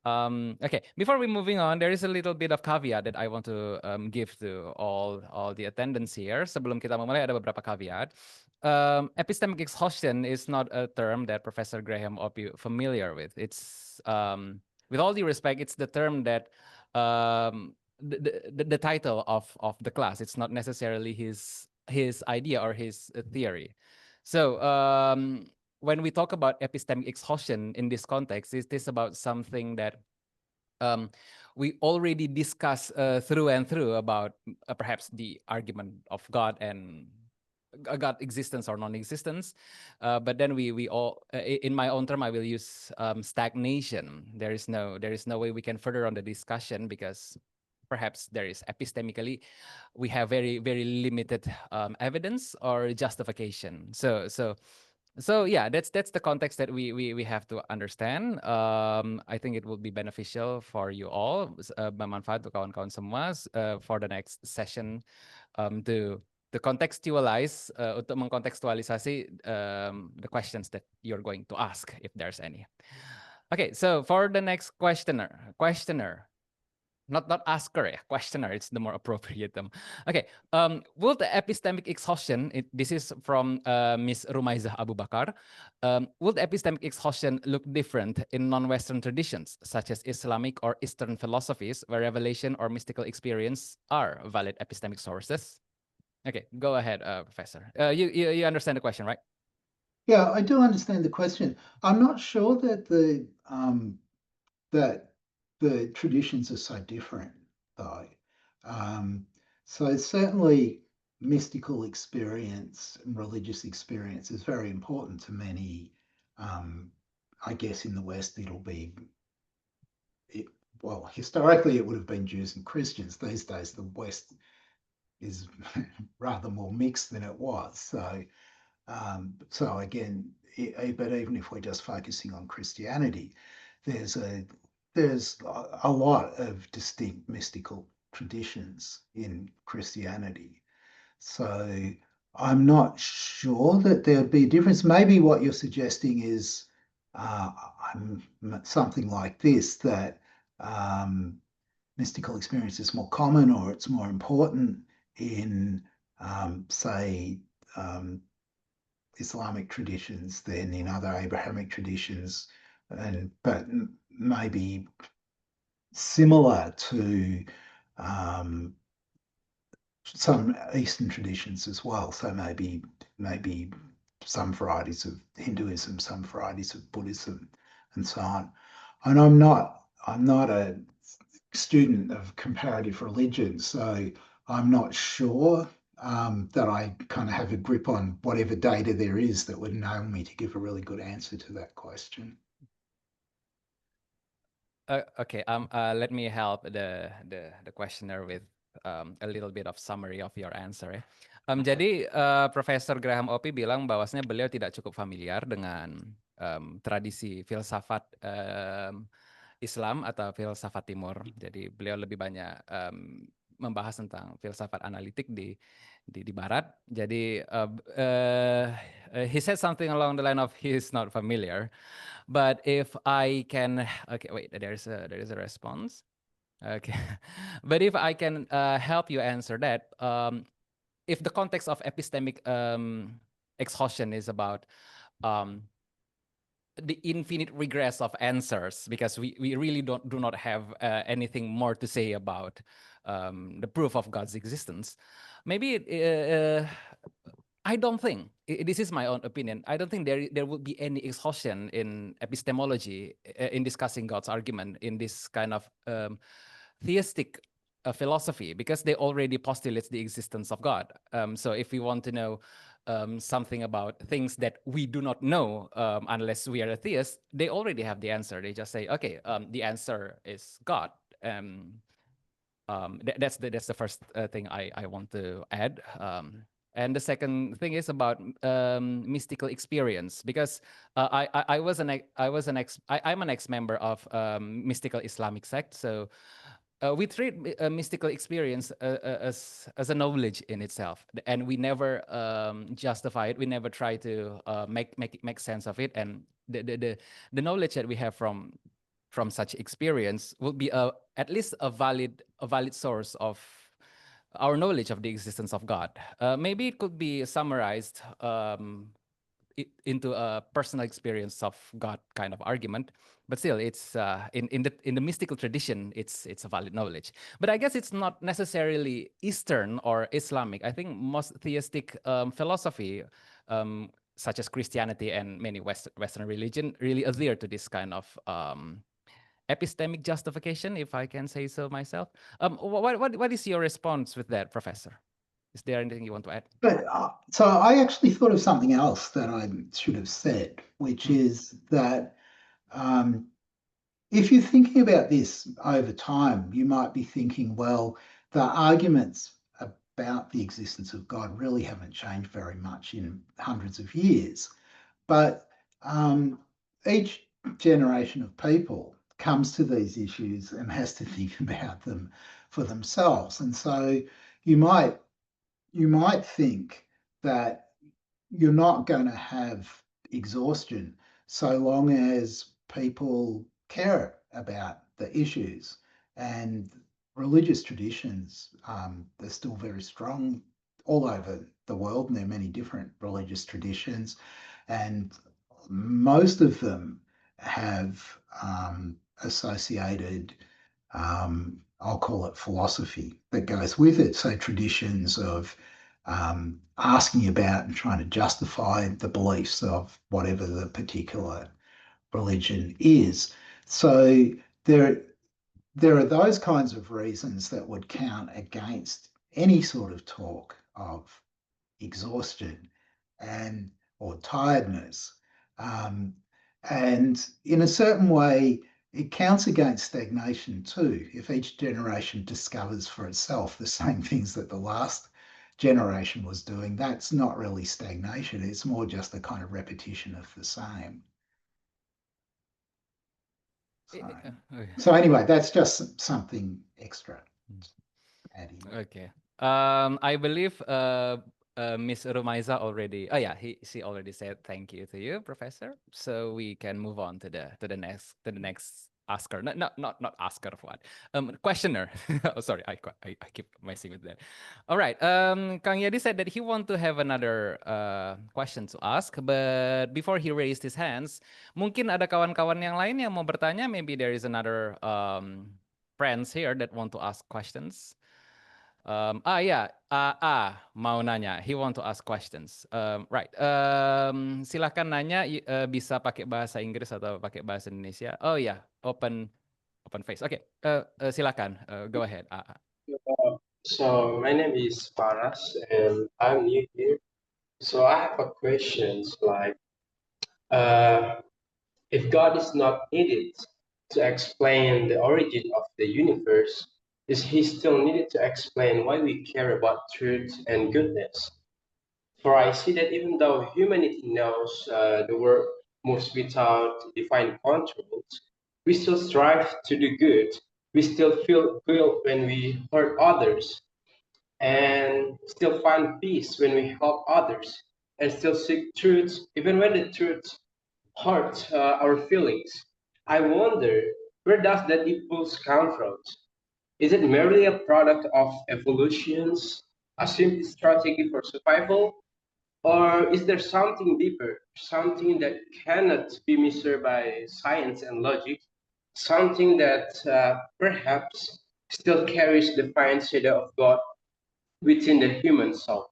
Okay, before we moving on, there is a little bit of caveat that I want to give to all the attendants here. Sebelum kita memulai ada beberapa caveat. Epistemic exhaustion is not a term that Professor Graham ought be familiar with. It's with all due respect, it's the term that the title of the class. It's not necessarily his idea or his theory. So when we talk about epistemic exhaustion in this context, is this about something that we already discussed through and through about perhaps the argument of God and God existence or non-existence, but then we all in my own term I will use stagnation. There is no way we can further on the discussion because perhaps there is epistemically we have very limited evidence or justification. So yeah, that's the context that we have to understand. I think it will be beneficial for you all, bermanfaat untuk kawan-kawan semua for the next session to contextualize, untuk mengkontekstualisasi the questions that you're going to ask if there's any. Okay, so for the next questioner, not asker ya, questioner, it's the more appropriate term. Okay, will the epistemic exhaustion, this is from Miss Rumaizah Abu Bakar, will the epistemic exhaustion look different in non-Western traditions, such as Islamic or Eastern philosophies, where revelation or mystical experience are valid epistemic sources? Okay, go ahead, Professor. You understand the question, right? Yeah, I do understand the question. I'm not sure that the traditions are so different, though. So certainly mystical experience and religious experience is very important to many. I guess in the West it'll be, well, historically it would have been Jews and Christians. These days the West is rather more mixed than it was. So again, but even if we're just focusing on Christianity, there's a lot of distinct mystical traditions in Christianity. So I'm not sure that there'd be a difference. Maybe what you're suggesting is something like this, that mystical experience is more common or it's more important in, say, Islamic traditions than in other Abrahamic traditions, but maybe similar to some Eastern traditions as well. So maybe some varieties of Hinduism, some varieties of Buddhism, and so on. And I'm not a student of comparative religion, so I'm not sure that I kind of have a grip on whatever data there is that would enable me to give a really good answer to that question. Okay, let me help the questioner with a little bit of summary of your answer ya. Jadi Profesor Graham Opie bilang bahwasanya beliau tidak cukup familiar dengan tradisi filsafat Islam atau filsafat Timur. Jadi beliau lebih banyak membahas tentang filsafat analitik di Barat. Jadi he said something along the line of he is not familiar. But if I can, okay, wait, there is a response. Okay, but if I can help you answer that, if the context of epistemic exhaustion is about the infinite regress of answers, because we really do not have anything more to say about the proof of God's existence, maybe I don't think, this is my own opinion, I don't think there would be any exhaustion in epistemology in discussing God's argument in this kind of theistic philosophy, because they already postulate the existence of God. So if we want to know something about things that we do not know unless we are a theist, they already have the answer. They just say, okay, the answer is God. That's the first thing I want to add. And the second thing is about mystical experience, because I'm an ex-member of mystical Islamic sect, so we treat mystical experience as a knowledge in itself, and we never justify it. We never try to make sense of it, and the knowledge that we have from from such experience would be at least a valid source of our knowledge of the existence of God. Maybe it could be summarized into a personal experience of God kind of argument, but still, it's in the mystical tradition, it's a valid knowledge. But I guess it's not necessarily Eastern or Islamic. I think most theistic philosophy, such as Christianity and many Western religion, really adhere to this kind of epistemic justification, if I can say so myself. What is your response with that, Professor? Is there anything you want to add? But so I actually thought of something else that I should have said, which is that if you're thinking about this over time, you might be thinking, well, the arguments about the existence of God really haven't changed very much in hundreds of years. But each generation of people comes to these issues and has to think about them for themselves. And so you might think that you're not going to have exhaustion so long as people care about the issues. And religious traditions, they're still very strong all over the world, and there are many different religious traditions, and most of them have associated, I'll call it philosophy that goes with it. So traditions of asking about and trying to justify the beliefs of whatever the particular religion is. So there are those kinds of reasons that would count against any sort of talk of exhaustion and or tiredness. And in a certain way, it counts against stagnation too. If each generation discovers for itself the same things that the last generation was doing, that's not really stagnation. It's more just a kind of repetition of the same. So anyway, that's just something extra. Okay. I believe Miss Rumaiza already. Oh yeah, she already said thank you to you, Professor. So we can move on to the next asker. Not asker of what? Questioner. Oh, sorry, I keep messing with that. All right. Kang Yadi said that he want to have another question to ask, but before he raised his hands, mungkin ada kawan-kawan yang lain yang mau bertanya. Maybe there is another friends here that want to ask questions. Mau nanya. He want to ask questions. Right. Silakan nanya. Bisa pakai bahasa Inggris atau pakai bahasa Indonesia. Oh ya, open face. Oke. Silakan. Go ahead. So my name is Paras and I'm new here. So I have a question like, if God is not needed to explain the origin of the universe, is he still needed to explain why we care about truth and goodness? For I see that even though humanity knows the world moves without defined controls, we still strive to do good. We still feel guilt when we hurt others, and still find peace when we help others, and still seek truth even when the truth hurts our feelings. I wonder, where does that impulse come from? Is it merely a product of evolutions, a simple strategy for survival, or is there something deeper, something that cannot be measured by science and logic, something that perhaps still carries the fine shadow of God within the human soul?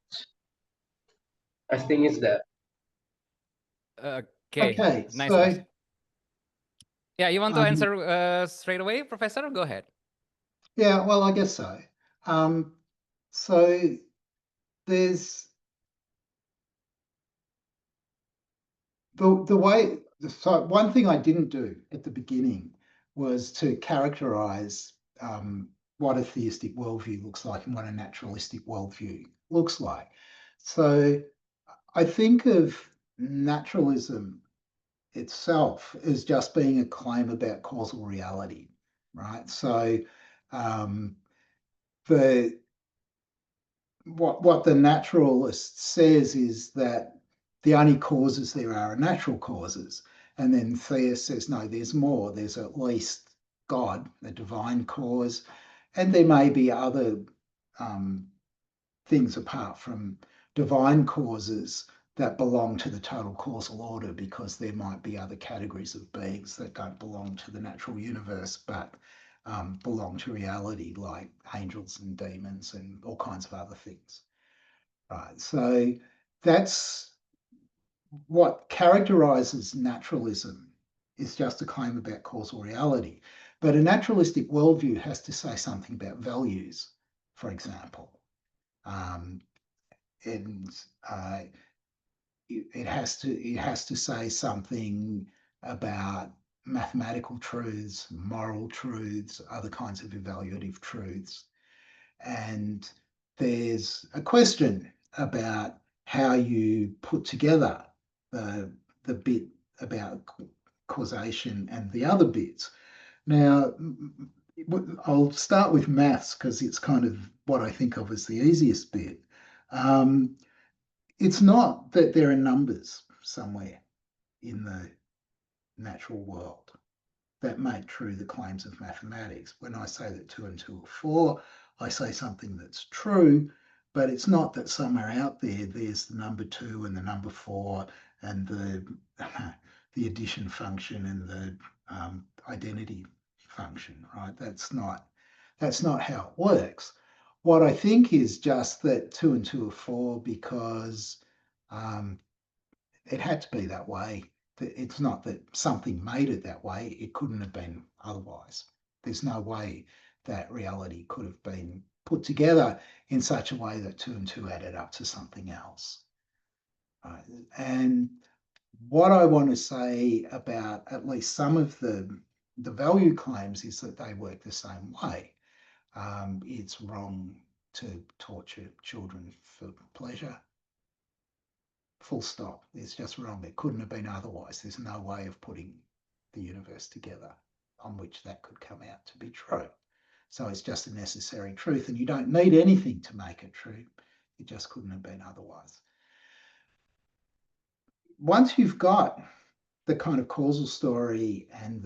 I think it's that. Okay. Nice so question. Yeah, you want to answer straight away, Professor? Go ahead. Yeah, well, I guess so. So there's the way. So one thing I didn't do at the beginning was to characterize what a theistic worldview looks like and what a naturalistic worldview looks like. So I think of naturalism itself as just being a claim about causal reality, right? So what the naturalist says is that the only causes there are natural causes, And then theist says, no, there's more. There's at least God, the divine cause, and there may be other things apart from divine causes that belong to the total causal order, because there might be other categories of beings that don't belong to the natural universe, but belong to reality, like angels and demons and all kinds of other things. Right. So that's what characterizes naturalism, is just a claim about causal reality. But a naturalistic worldview has to say something about values, for example. And it has to say something about mathematical truths, moral truths, other kinds of evaluative truths. And there's a question about how you put together the bit about causation and the other bits. Now, I'll start with maths because it's kind of what I think of as the easiest bit. It's not that there are numbers somewhere in the natural world that make true the claims of mathematics. When I say that 2 and 2 are 4, I say something that's true, but it's not that somewhere out there there's the number 2 and the number 4 and the addition function and the identity function, right? That's not how it works. What I think is just that 2 and 2 are 4 because it had to be that way. It's not that something made it that way. It couldn't have been otherwise. There's no way that reality could have been put together in such a way that 2 and 2 added up to something else. And what I want to say about at least some of the value claims is that they work the same way. It's wrong to torture children for pleasure. Full stop. It's just wrong. It couldn't have been otherwise. There's no way of putting the universe together on which that could come out to be true. So it's just a necessary truth, and you don't need anything to make it true. It just couldn't have been otherwise. Once you've got the kind of causal story and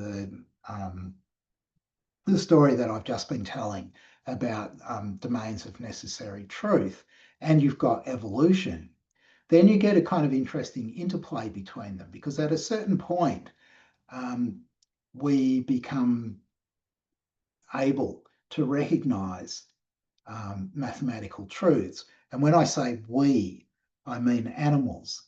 the story that I've just been telling about domains of necessary truth, and you've got evolution, then you get a kind of interesting interplay between them, because at a certain point, we become able to recognize mathematical truths. And when I say we, I mean animals.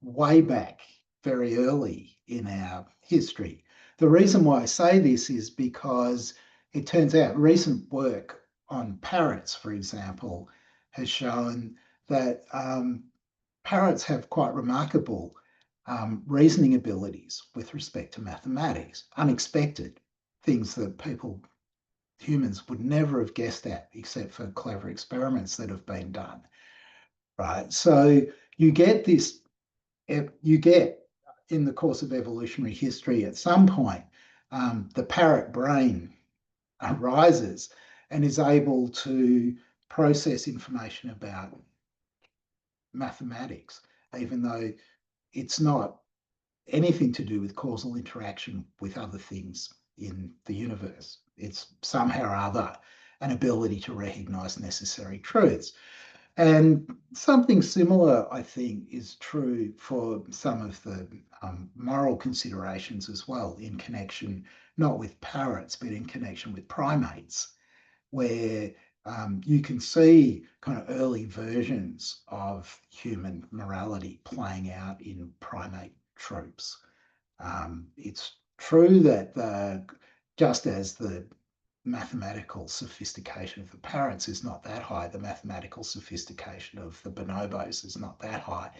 Way back, very early in our history. The reason why I say this is because it turns out recent work on parrots, for example, has shown that parrots have quite remarkable reasoning abilities with respect to mathematics, unexpected things that humans would never have guessed at, except for clever experiments that have been done, right? So you get in the course of evolutionary history, at some point, the parrot brain arises and is able to process information about mathematics, even though it's not anything to do with causal interaction with other things in the universe. It's somehow or other an ability to recognize necessary truths. And something similar, I think, is true for some of the moral considerations as well, in connection, not with parrots, but in connection with primates, where you can see kind of early versions of human morality playing out in primate troops. It's true that just as the mathematical sophistication of the parrots is not that high, the mathematical sophistication of the bonobos is not that high,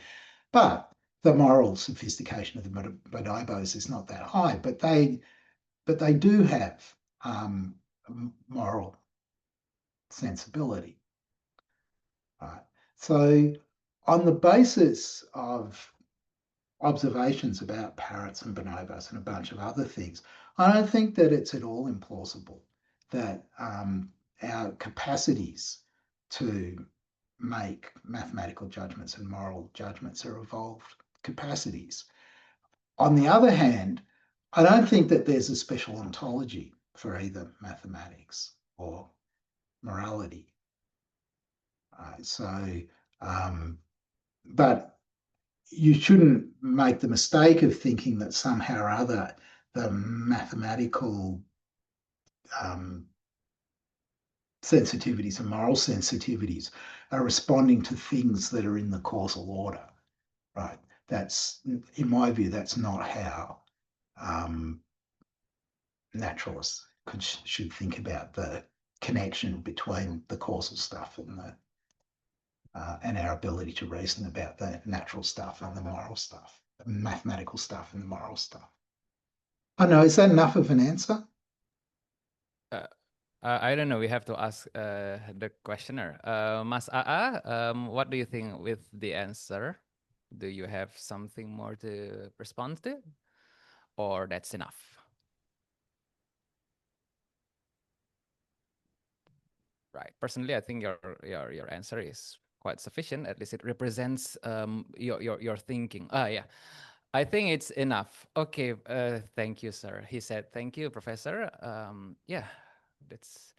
but the moral sophistication of the bonobos is not that high, but they do have moral sensibility. Right. So on the basis of observations about parrots and bonobos and a bunch of other things, I don't think that it's at all implausible that our capacities to make mathematical judgments and moral judgments are evolved capacities. On the other hand, I don't think that there's a special ontology for either mathematics or morality. But you shouldn't make the mistake of thinking that somehow or other the mathematical sensitivities and moral sensitivities are responding to things that are in the causal order, right? That's, in my view, that's not how naturalists should think about the connection between the causal stuff and our ability to reason about the natural stuff and the moral stuff, the mathematical stuff and the moral stuff. I know, is that enough of an answer? I don't know. We have to ask the questioner. Mas AA, what do you think with the answer? Do you have something more to respond to? Or that's enough? Right. Personally, I think your answer is quite sufficient. At least it represents your thinking. Yeah. I think it's enough. Okay. Thank you, sir. He said, "Thank you, professor." Yeah, that's.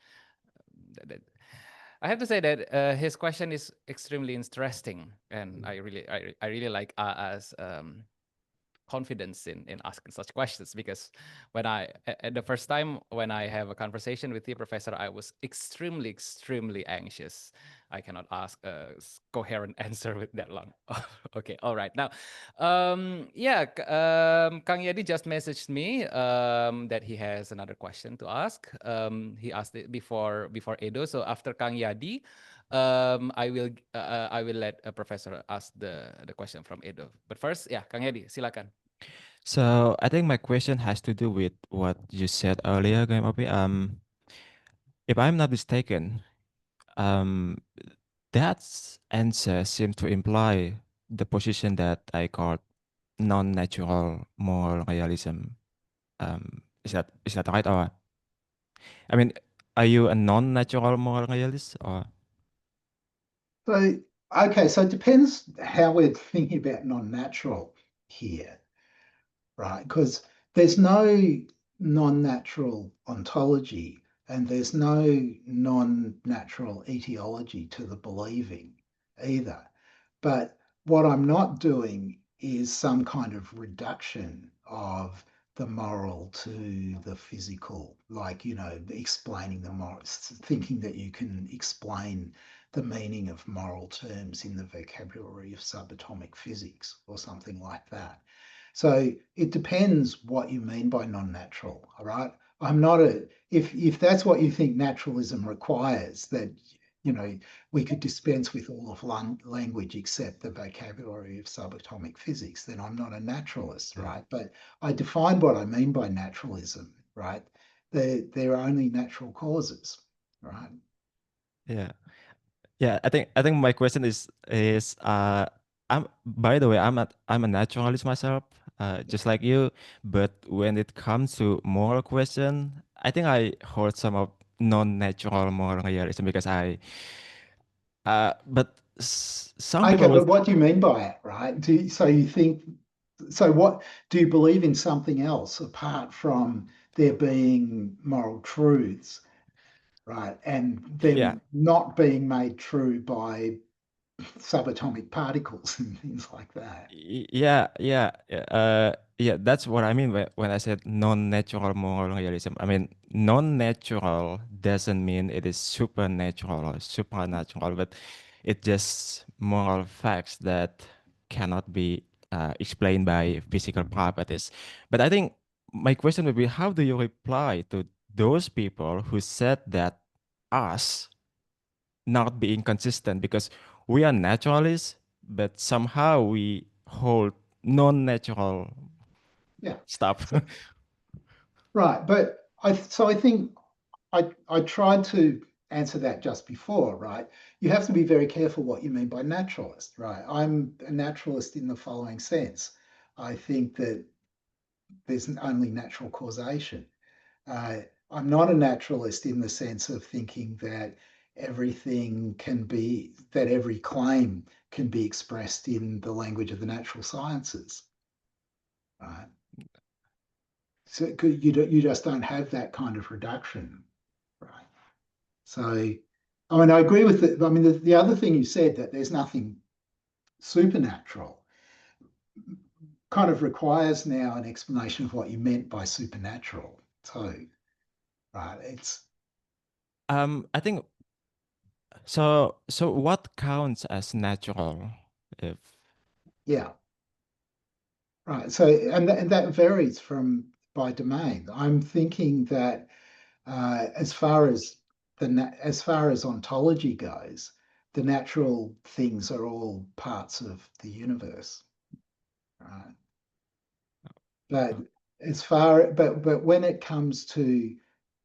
I have to say that his question is extremely interesting, and I really like as confidence in asking such questions, because when at the first time when I have a conversation with you, Professor, I was extremely anxious. I cannot ask a coherent answer with that long. Okay, all right. Now, yeah, Kang Yadi just messaged me that he has another question to ask. He asked it before Edo. So after Kang Yadi, I will let a professor ask the question from Edo. But first, yeah, Kang Yadi, silakan. So I think my question has to do with what you said earlier, Game Opi. If I'm not mistaken, um, that answer seems to imply the position that I called non-natural moral realism. Is that right? Or I mean, are you a non-natural moral realist or? So, okay, so it depends how we're thinking about non-natural here, right? Because there's no non-natural ontology and there's no non-natural etiology to the believing either. But what I'm not doing is some kind of reduction of the moral to the physical, like, explaining the moral, thinking that you can explain the meaning of moral terms in the vocabulary of subatomic physics or something like that. So it depends what you mean by non-natural, all right? I'm not if that's what you think naturalism requires, that we could dispense with all of language except the vocabulary of subatomic physics, then I'm not a naturalist, right? But I define what I mean by naturalism, right? There are only natural causes, right? Yeah. Yeah, I think my question is I'm by the way, I'm a naturalist myself, just like you, but when it comes to moral question, I think I hold some of non-natural moral realism because but some Okay, people will but what do you mean by it, right? What do you believe in something else apart from there being moral truths, right? And yeah. them not being made true by subatomic particles and things like that. Yeah, that's what I mean when I said non-natural moral realism. I mean, non-natural doesn't mean it is supernatural or supernatural, but it just moral facts that cannot be explained by physical properties. But I think my question would be, how do you reply to those people who said that us not being consistent because we are naturalists, but somehow we hold non-natural Yeah. stuff. So, right. But I think I tried to answer that just before, right? You have to be very careful what you mean by naturalist, right? I'm a naturalist in the following sense. I think that there's only natural causation. Uh, I'm not a naturalist in the sense of thinking that every claim can be expressed in the language of the natural sciences. right? So you just don't have that kind of reduction, right? So, I mean, I agree with it. I mean, the other thing you said, that there's nothing supernatural, kind of requires now an explanation of what you meant by supernatural too, right? It's I think so. So what counts as natural? If yeah, right. So and that varies from by domain. I'm thinking that as far as as far as ontology goes, the natural things are all parts of the universe, right? But but when it comes to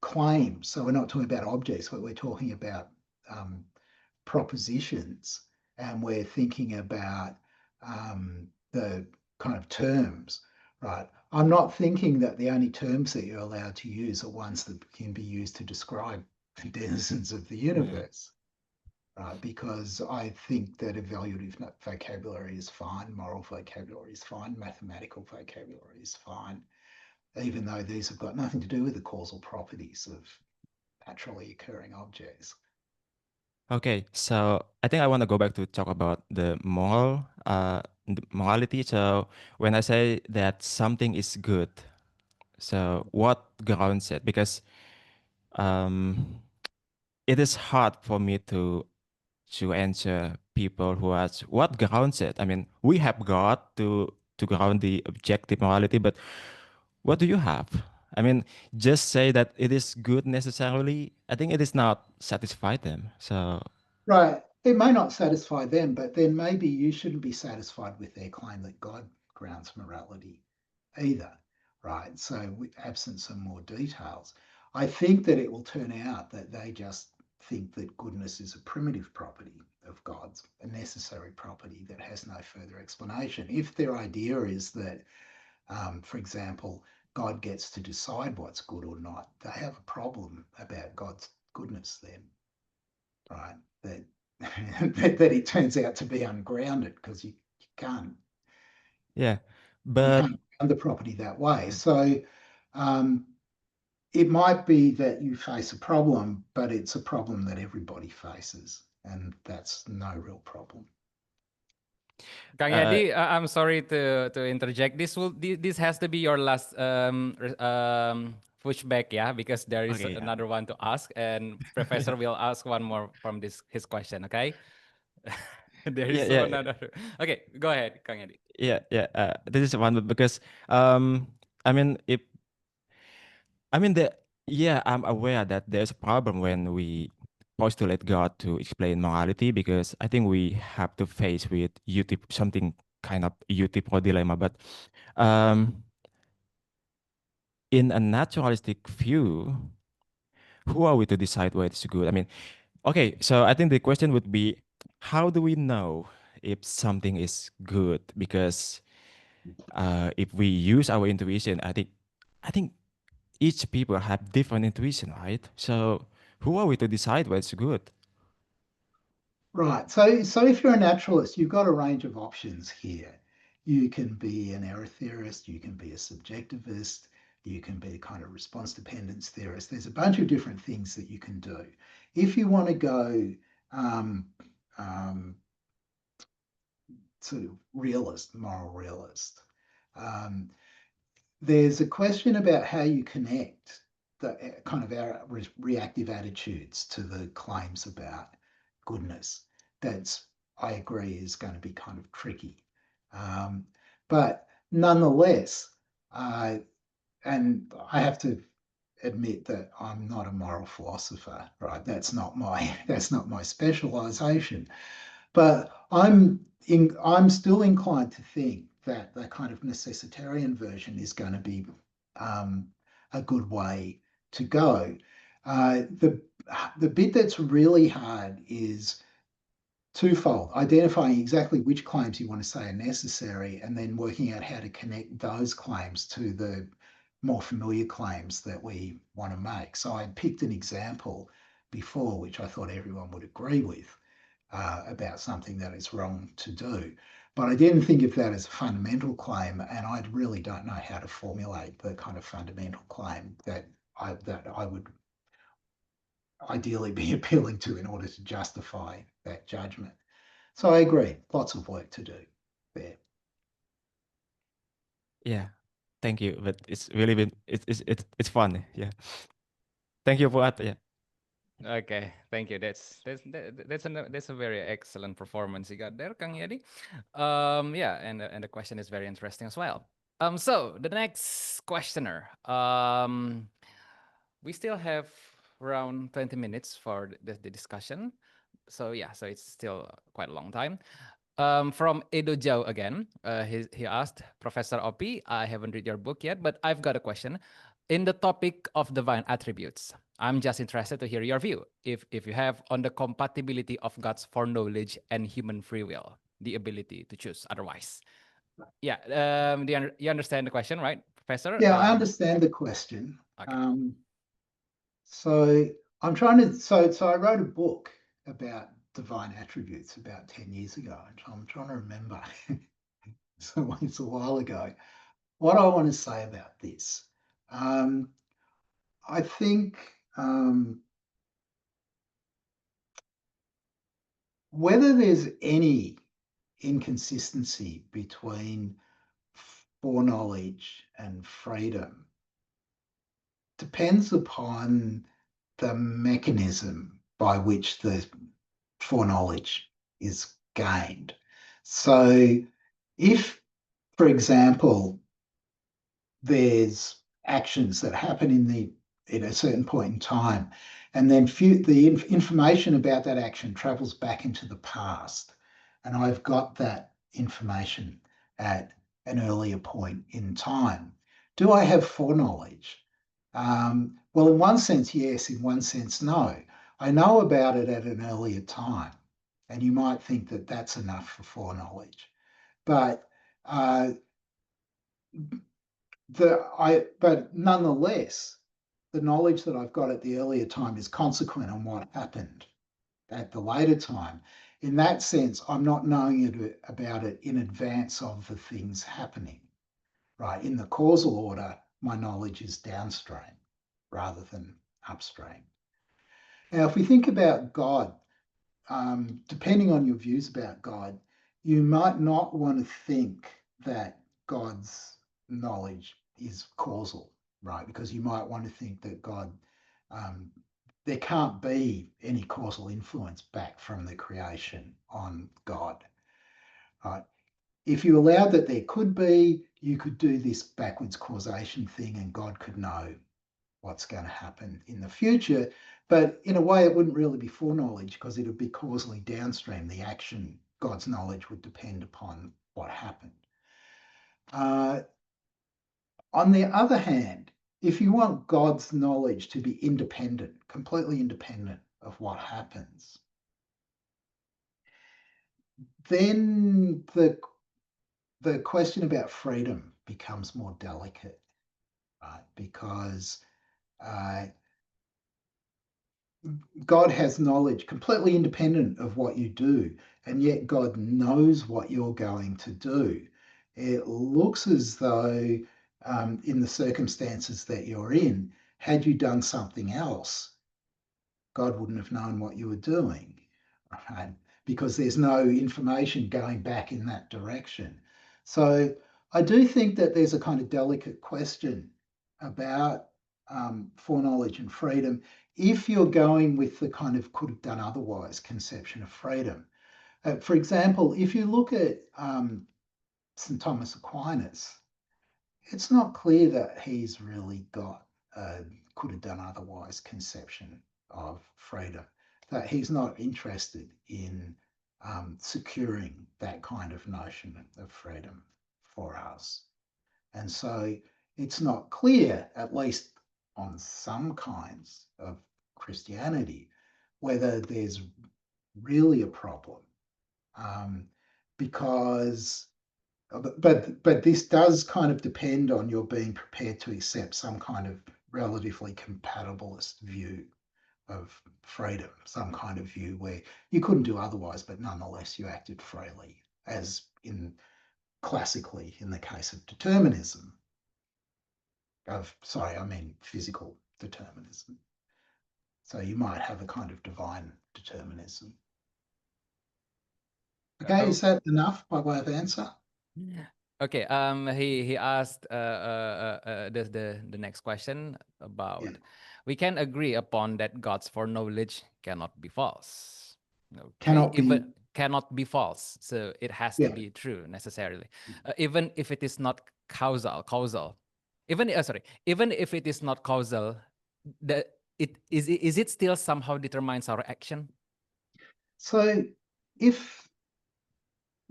claims, so we're not talking about objects, but we're talking about um, propositions, and we're thinking about the kind of terms, right? I'm not thinking that the only terms that you're allowed to use are ones that can be used to describe the denizens of the universe, right? Because I think that evaluative vocabulary is fine, moral vocabulary is fine, mathematical vocabulary is fine, even though these have got nothing to do with the causal properties of naturally occurring objects. okay, so I think I want to go back to talk about the morality. So when I say that something is good, so what grounds it? Because um, it is hard for me to answer people who ask what grounds it. I mean, we have God to ground the objective morality, but what do you have? I mean, just say that it is good necessarily. I think it is not satisfy them. So Right. It may not satisfy them, but then maybe you shouldn't be satisfied with their claim that God grounds morality either, right? So, absent some more details, I think that it will turn out that they just think that goodness is a primitive property of God's, a necessary property that has no further explanation. If their idea is that, for example, God gets to decide what's good or not, they have a problem about God's goodness then, right? That that it turns out to be ungrounded because you can't yeah, you but can't ground the property that way. So um, it might be that you face a problem, but it's a problem that everybody faces, and that's no real problem. Kang uh, Yadi, I'm sorry to interject. This has to be your last pushback, yeah, because there is okay, another one to ask, and Professor will ask one more from this his question. Okay, there yeah, is yeah, another. Okay, go ahead, Kang Yadi. yeah, yeah. This is one because um, I mean, if I mean the yeah, I'm aware that there's a problem when we postulate God to explain morality because I think we have to face with something kind of Oedipal dilemma. But um, in a naturalistic view, who are we to decide what is good? I mean, okay, so I think the question would be, how do we know if something is good? Because if we use our intuition, I think each people have different intuition, right? So who are we to decide what's good? Right. So if you're a naturalist, you've got a range of options here. You can be an error theorist, you can be a subjectivist, you can be a kind of response dependence theorist. There's a bunch of different things that you can do. If you want to go um, um, to realist, moral realist, um, there's a question about how you connect the kind of our reactive attitudes to the claims about goodness. That's, I agree, is going to be kind of tricky. Um, but nonetheless, and I have to admit that I'm not a moral philosopher, right? That's not my specialization. But I'm still inclined to think that the kind of necessitarian version is going to be um, a good way to go. The bit that's really hard is twofold: identifying exactly which claims you want to say are necessary, and then working out how to connect those claims to the more familiar claims that we want to make. So I picked an example before, which I thought everyone would agree with, about something that is wrong to do. But I didn't think of that as a fundamental claim, and I really don't know how to formulate the kind of fundamental claim that I would ideally be appealing to in order to justify that judgment. So I agree, lots of work to do there. Yeah, thank you. But it's really been it's fun. Yeah, thank you for that. Yeah. Okay, thank you. That's a very excellent performance you got there, Kang Yadi. Yeah, and the question is very interesting as well. So the next questioner. We still have around 20 minutes for the discussion. So yeah, so it's still quite a long time. From Edo Joe again, he asked, Professor Opi, I haven't read your book yet, but I've got a question. In the topic of divine attributes, I'm just interested to hear your view, if you have, on the compatibility of God's foreknowledge and human free will, the ability to choose otherwise. Yeah, you understand the question, right, Professor? Yeah, I understand the question. Okay. So I'm trying to, so I wrote a book about divine attributes about 10 years ago. I'm trying to remember. So it's a while ago. What I want to say about this, I think whether there's any inconsistency between foreknowledge and freedom depends upon the mechanism by which the foreknowledge is gained. So if, for example, there's actions that happen in a certain point in time, and then the information about that action travels back into the past, and I've got that information at an earlier point in time. Do I have foreknowledge? Well, in one sense, yes. In one sense, no. I know about it at an earlier time, and you might think that that's enough for foreknowledge. But but nonetheless, the knowledge that I've got at the earlier time is consequent on what happened at the later time. In that sense, I'm not knowing about it in advance of the things happening, right? In the causal order, my knowledge is downstream rather than upstream. Now, if we think about God, depending on your views about God, you might not want to think that God's knowledge is causal, right? Because you might want to think that God, there can't be any causal influence back from the creation on God, right? If you allow that there could be, you could do this backwards causation thing and God could know what's going to happen in the future. But in a way, it wouldn't really be foreknowledge because it would be causally downstream. The action, God's knowledge would depend upon what happened. On the other hand, if you want God's knowledge to be independent, completely independent of what happens, then the question about freedom becomes more delicate, right? Because God has knowledge completely independent of what you do, and yet God knows what you're going to do. It looks as though, in the circumstances that you're in, had you done something else, God wouldn't have known what you were doing, right? Because there's no information going back in that direction. So I do think that there's a kind of delicate question about foreknowledge and freedom if you're going with the kind of could have done otherwise conception of freedom. For example, if you look at St. Thomas Aquinas, it's not clear that he's really got a could have done otherwise conception of freedom, that he's not interested in securing that kind of notion of freedom for us. And so it's not clear, at least on some kinds of Christianity, whether there's really a problem, because but this does kind of depend on your being prepared to accept some kind of relatively compatibilist view of freedom, some kind of view where you couldn't do otherwise, but nonetheless you acted freely. as in classically in the case of determinism. Sorry, I mean physical determinism. So you might have a kind of divine determinism. Okay, is that enough by way of answer? Okay. He asked the next question about Yeah. we can agree upon that God's foreknowledge cannot be false. Okay. Cannot be. Even cannot be false. So it has to Yeah. be true necessarily, even if it is not causal. Even if it is not causal, is it still somehow determines our action? So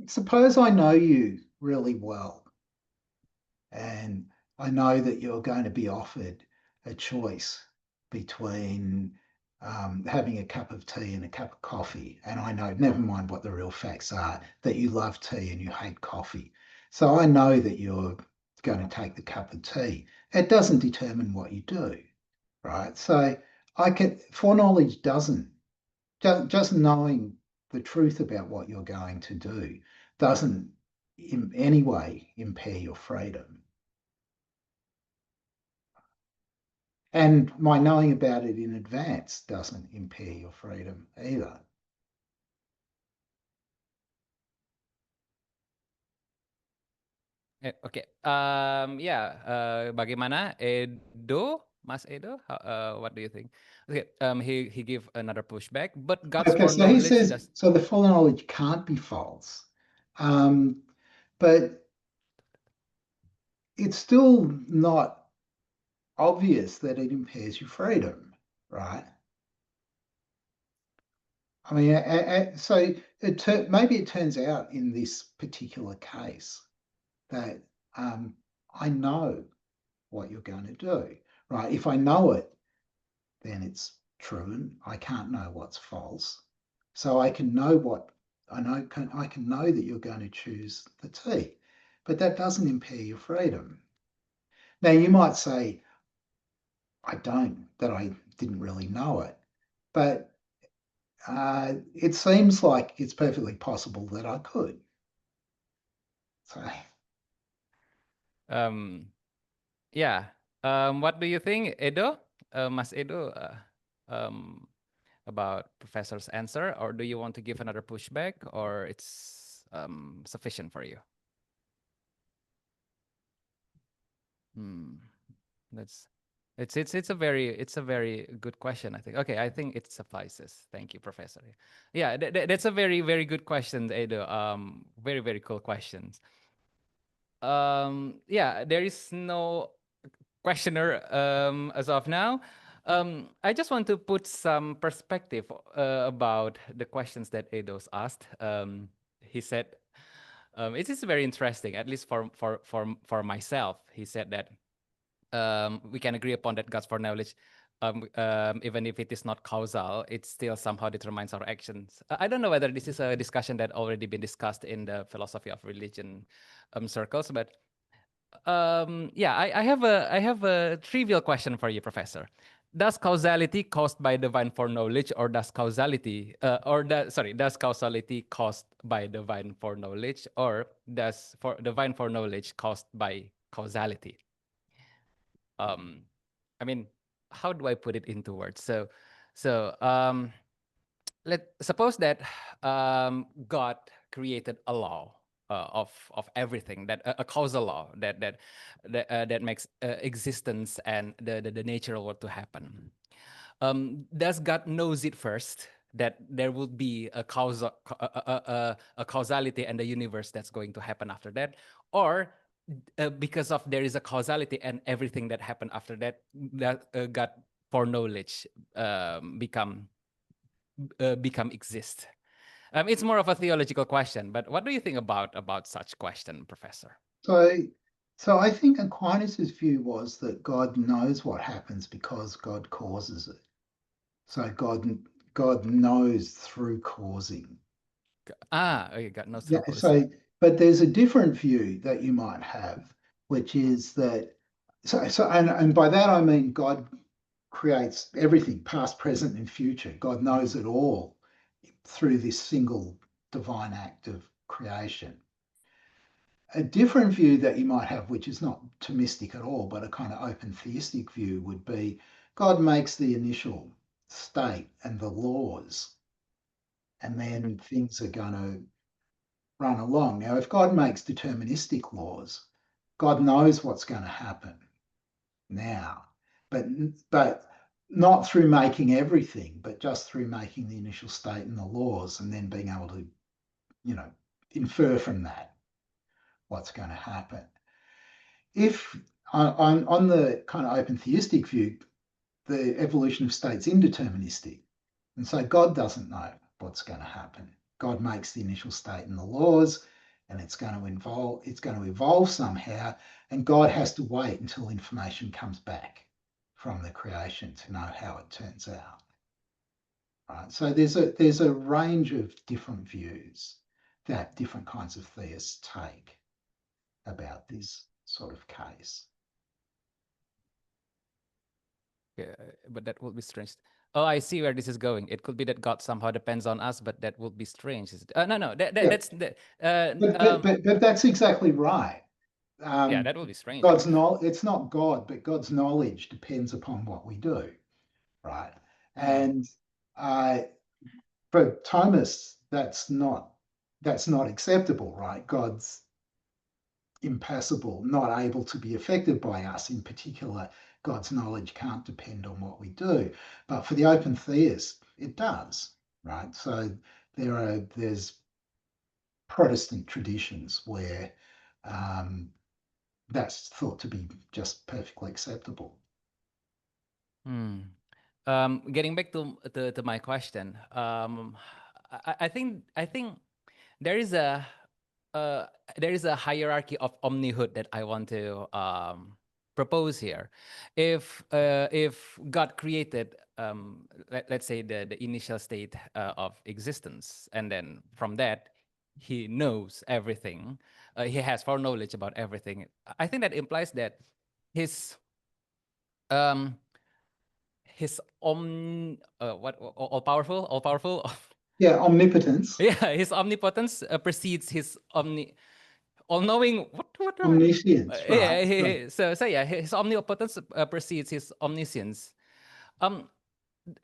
suppose I know you really well, and I know that you're going to be offered a choice between having a cup of tea and a cup of coffee. And I know, never mind what the real facts are, that you love tea and you hate coffee. So I know that you're going to take the cup of tea. It doesn't determine what you do, right? So foreknowledge doesn't, just knowing the truth about what you're going to do doesn't in any way impair your freedom. And my knowing about it in advance doesn't impair your freedom either. Oke. Ya, bagaimana Edo, Mas Edo? What do you think? Okay, he give another pushback, but God's Okay, so he foreknowledge says, does. so the foreknowledge can't be false. But it's still not obvious that it impairs your freedom, right? I mean, so maybe it turns out in this particular case that I know what you're going to do, right? If I know it, then it's true, and I can't know what's false. So I can know what I know. I can know that you're going to choose the tea, but that doesn't impair your freedom. Now you might say, I didn't really know it, but it seems like it's perfectly possible that I could. So Yeah. What do you think, Edo? Mas Edo, about Professor's answer, or do you want to give another pushback, or it's sufficient for you? That's it's a very good question, I think. Okay, I think it suffices. Thank you, Professor. Yeah, that's a very good question, Edo. Very cool questions. Yeah, there is no questioner as of now. I just want to put some perspective about the questions that Edo's asked. He said it is very interesting, at least for myself. He said that we can agree upon that God's foreknowledge, even if it is not causal, it still somehow determines our actions. I don't know whether this is a discussion that already been discussed in the philosophy of religion circles, but yeah, I have a trivial question for you, Professor. Does causality caused by divine foreknowledge, or does causality, does causality caused by divine foreknowledge, or does divine foreknowledge caused by causality? I mean, how do I put it into words? Let suppose that God created a law of everything, that a causal law that makes existence and the natural world to happen. Does God knows it first that there will be a causality and the universe that's going to happen after that, or because of there is a causality and everything that happened after that, that God foreknowledge become exist? It's more of a theological question, but what do you think about such question, Professor? So I think Aquinas's view was that God knows what happens because God causes it. So God knows through causing. Okay, God knows through Yeah. causing. But there's a different view that you might have, which is that and by that I mean God creates everything, past, present, and future. God knows it all through this single divine act of creation. A different view that you might have, which is not Thomistic at all, but a kind of open theistic view, would be God makes the initial state and the laws, and then things are going to run along. Now, if God makes deterministic laws, God knows what's going to happen now, but not through making everything, but just through making the initial state and the laws, and then being able to, infer from that what's going to happen. If on the kind of open theistic view, the evolution of state's indeterministic, and so God doesn't know what's going to happen. God makes the initial state and the laws, and it's going to evolve somehow, and God has to wait until information comes back from the creation to know how it turns out. Right? So there's a range of different views that different kinds of theists take about this sort of case. Yeah, but that would be strange. Oh, I see where this is going. It could be that God somehow depends on us, but that would be strange. No, that's the. But that's exactly right. Yeah, that would be strange. It's not God, but God's knowledge depends upon what we do, right? And for Thomists, that's not acceptable, right? God's impassible, not able to be affected by us. In particular, God's knowledge can't depend on what we do. But for the open theist, it does, right? So there's Protestant traditions where that's thought to be just perfectly acceptable. Getting back to my question, I think there is a hierarchy of omnihood that I want to propose here. If God created, let's say the initial state of existence, and then from that he knows everything, he has foreknowledge about everything. I think that implies that his um all powerful. Yeah, omnipotence. Yeah, his omnipotence precedes his all knowing. What Omniscience, right? yeah, so yeah, his omnipotence precedes his omniscience. um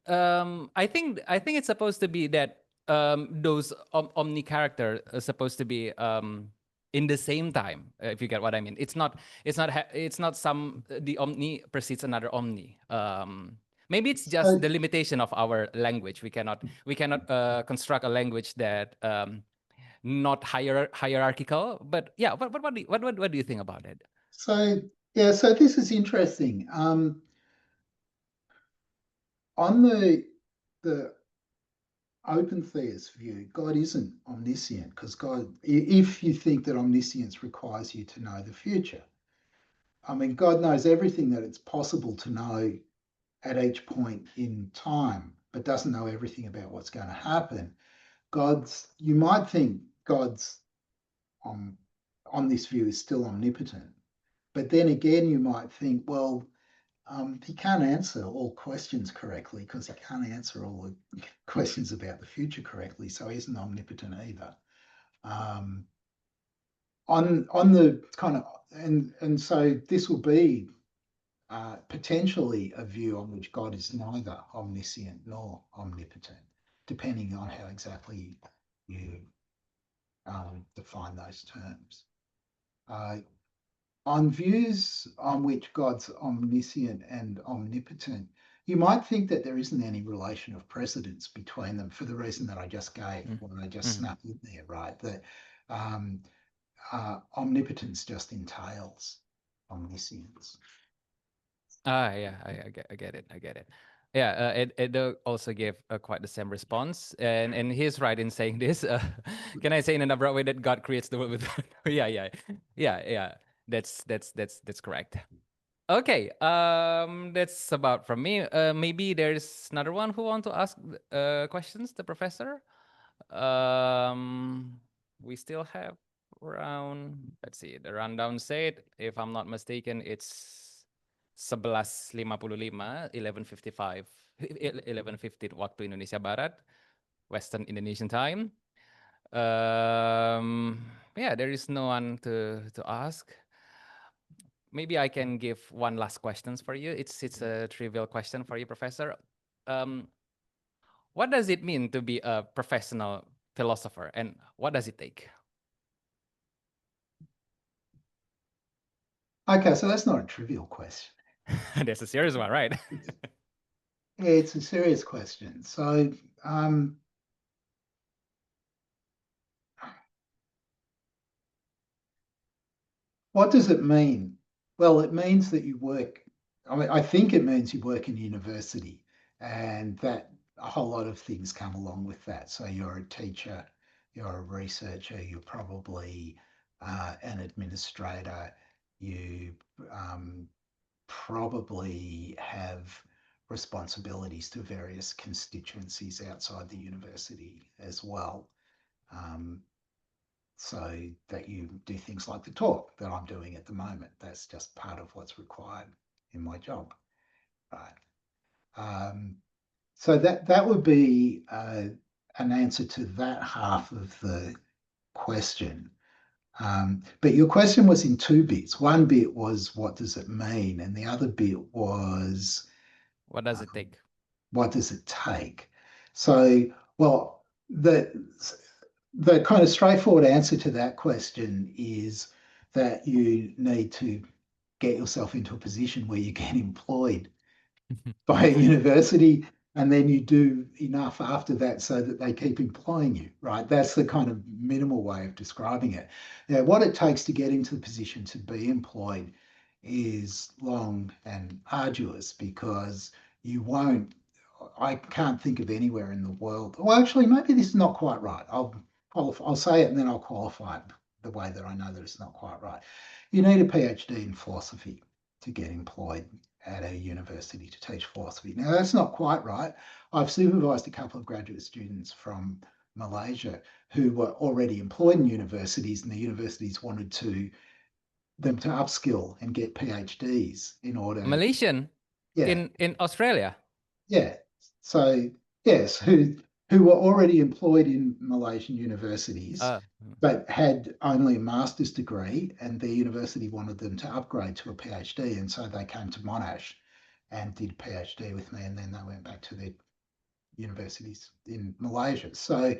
I think it's supposed to be that those omni character are supposed to be in the same time, if you get what I mean. It's not some the omni precedes another omni. Maybe it's just the limitation of our language. We cannot construct a language that not hierarchical. But yeah, what do you think about it? So this is interesting. On the open theist view, God isn't omniscient, because God, if you think that omniscience requires you to know the future, I mean, God knows everything that it's possible to know at each point in time, but doesn't know everything about what's going to happen. You might think God's on this view is still omnipotent, but then again, you might think, well, he can't answer all questions correctly, because he can't answer all the questions about the future correctly, so he isn't omnipotent either. On the kind of, and so this will be potentially a view on which God is neither omniscient nor omnipotent, depending on how exactly you define those terms. On views on which God's omniscient and omnipotent, you might think that there isn't any relation of precedence between them, for the reason that I just gave when I just snapped in there, right? That omnipotence just entails omniscience. Yeah, I get it. Yeah, Edo also gave quite the same response, and he's right in saying this. Can I say in an abrupt way that God creates the world with? Yeah. That's correct. Okay, that's about from me. Maybe there's another one who want to ask questions, the professor. We still have around. Let's see, the rundown said, if I'm not mistaken, it's 11.55, 11:50 waktu Indonesia Barat, Western Indonesian time. Yeah, there is no one to ask. Maybe I can give one last questions for you. It's a trivial question for you, Professor. Um, what does it mean to be a professional philosopher, and what does it take? Okay, so that's not a trivial question. That's a serious one, right? It's a serious question. So, what does it mean? Well, it means that you work, I think it means you work in university, and that a whole lot of things come along with that. So you're a teacher, you're a researcher, you're probably an administrator, you probably have responsibilities to various constituencies outside the university as well. Um, so that you do things like the talk that I'm doing at the moment. That's just part of what's required in my job, right? So that would be an answer to that half of the question. But your question was in two bits. One bit was what does it mean, and the other bit was What does it take? what does it take? So, well, the kind of straightforward answer to that question is that you need to get yourself into a position where you get employed by a university, and then you do enough after that so that they keep employing you, right? That's the kind of minimal way of describing it. Now, what it takes to get into the position to be employed is long and arduous, because you won't, I can't think of anywhere in the world. Well, actually, maybe this is not quite right. I'll say it and then I'll qualify it the way that I know that it's not quite right. You need a PhD in philosophy to get employed at a university to teach philosophy. Now, that's not quite right. I've supervised a couple of graduate students from Malaysia who were already employed in universities, and the universities wanted them to upskill and get PhDs in order. Malaysian Yeah, in Australia. yeah. So yes, who were already employed in Malaysian universities, but had only a master's degree, and the university wanted them to upgrade to a PhD, and so they came to Monash and did a PhD with me, and then they went back to their universities in Malaysia. So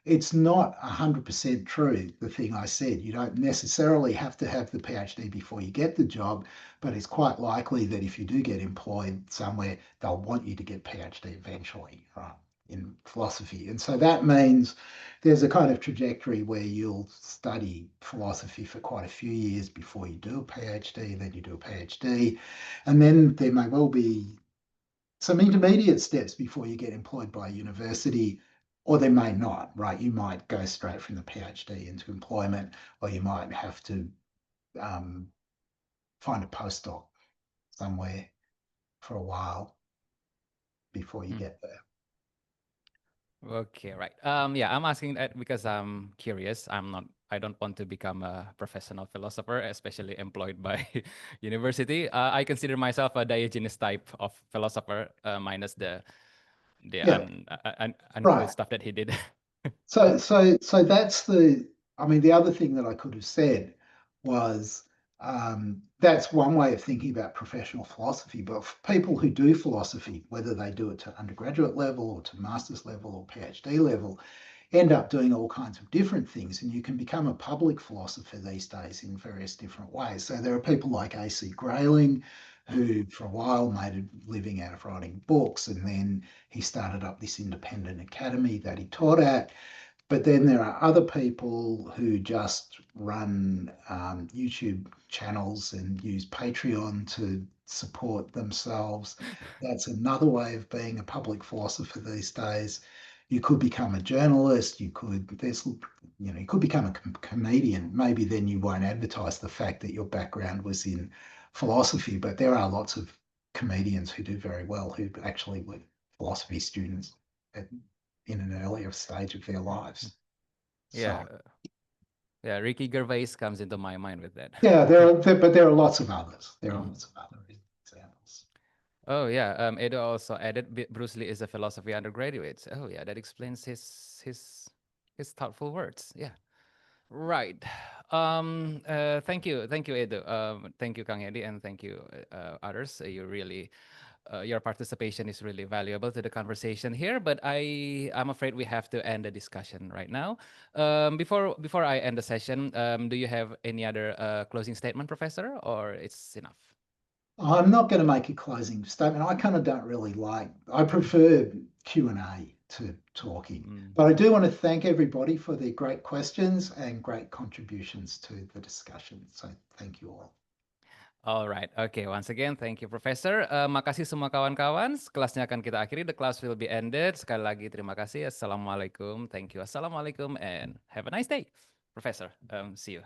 it's not 100% true, the thing I said. You don't necessarily have to have the PhD before you get the job, but it's quite likely that if you do get employed somewhere, they'll want you to get PhD eventually, right, in philosophy. And so that means there's a kind of trajectory where you'll study philosophy for quite a few years before you do a PhD, then you do a PhD, and then there may well be some intermediate steps before you get employed by a university, or they may not, right? You might go straight from the PhD into employment, or you might have to find a postdoc somewhere for a while before you get there. Okay, right. Yeah, I'm asking that because I'm curious. I don't want to become a professional philosopher, especially employed by university. I consider myself a Diogenes type of philosopher, minus the Yeah, uncool right. stuff that he did. So that's I mean, the other thing that I could have said was that's one way of thinking about professional philosophy. But for people who do philosophy, whether they do it to undergraduate level or to master's level or PhD level, end up doing all kinds of different things. And you can become a public philosopher these days in various different ways. So there are people like A.C. Grayling, who for a while made a living out of writing books, and then he started up this independent academy that he taught at. But then there are other people who just run YouTube channels and use Patreon to support themselves. That's another way of being a public philosopher these days. You could become a journalist. You could you could become a comedian. Maybe then you won't advertise the fact that your background was in philosophy. But there are lots of comedians who do very well who actually were philosophy students in an earlier stage of their lives. Yeah, So yeah. Ricky Gervais comes into my mind with that. yeah, but there are lots of others. There are lots of other examples. Oh yeah. Edo also added Bruce Lee is a philosophy undergraduate. Oh yeah, that explains his his thoughtful words. Yeah. Right. Thank you, Edu. Thank you, Kang Edi, and thank you, others. You really, your participation is really valuable to the conversation here. But I'm afraid we have to end the discussion right now. Before I end the session, do you have any other closing statement, Professor, or it's enough? I'm not going to make a closing statement. I kind of don't really I prefer Q&A to talking. But I do want to thank everybody for their great questions and great contributions to the discussion. So thank you all. All right. Okay. Once again, thank you, Professor. Makasih semua kawan-kawan. Kelasnya akan kita akhiri. The class will be ended. Sekali lagi, terima kasih. Assalamualaikum. Thank you. Assalamualaikum. And have a nice day. Professor, see you.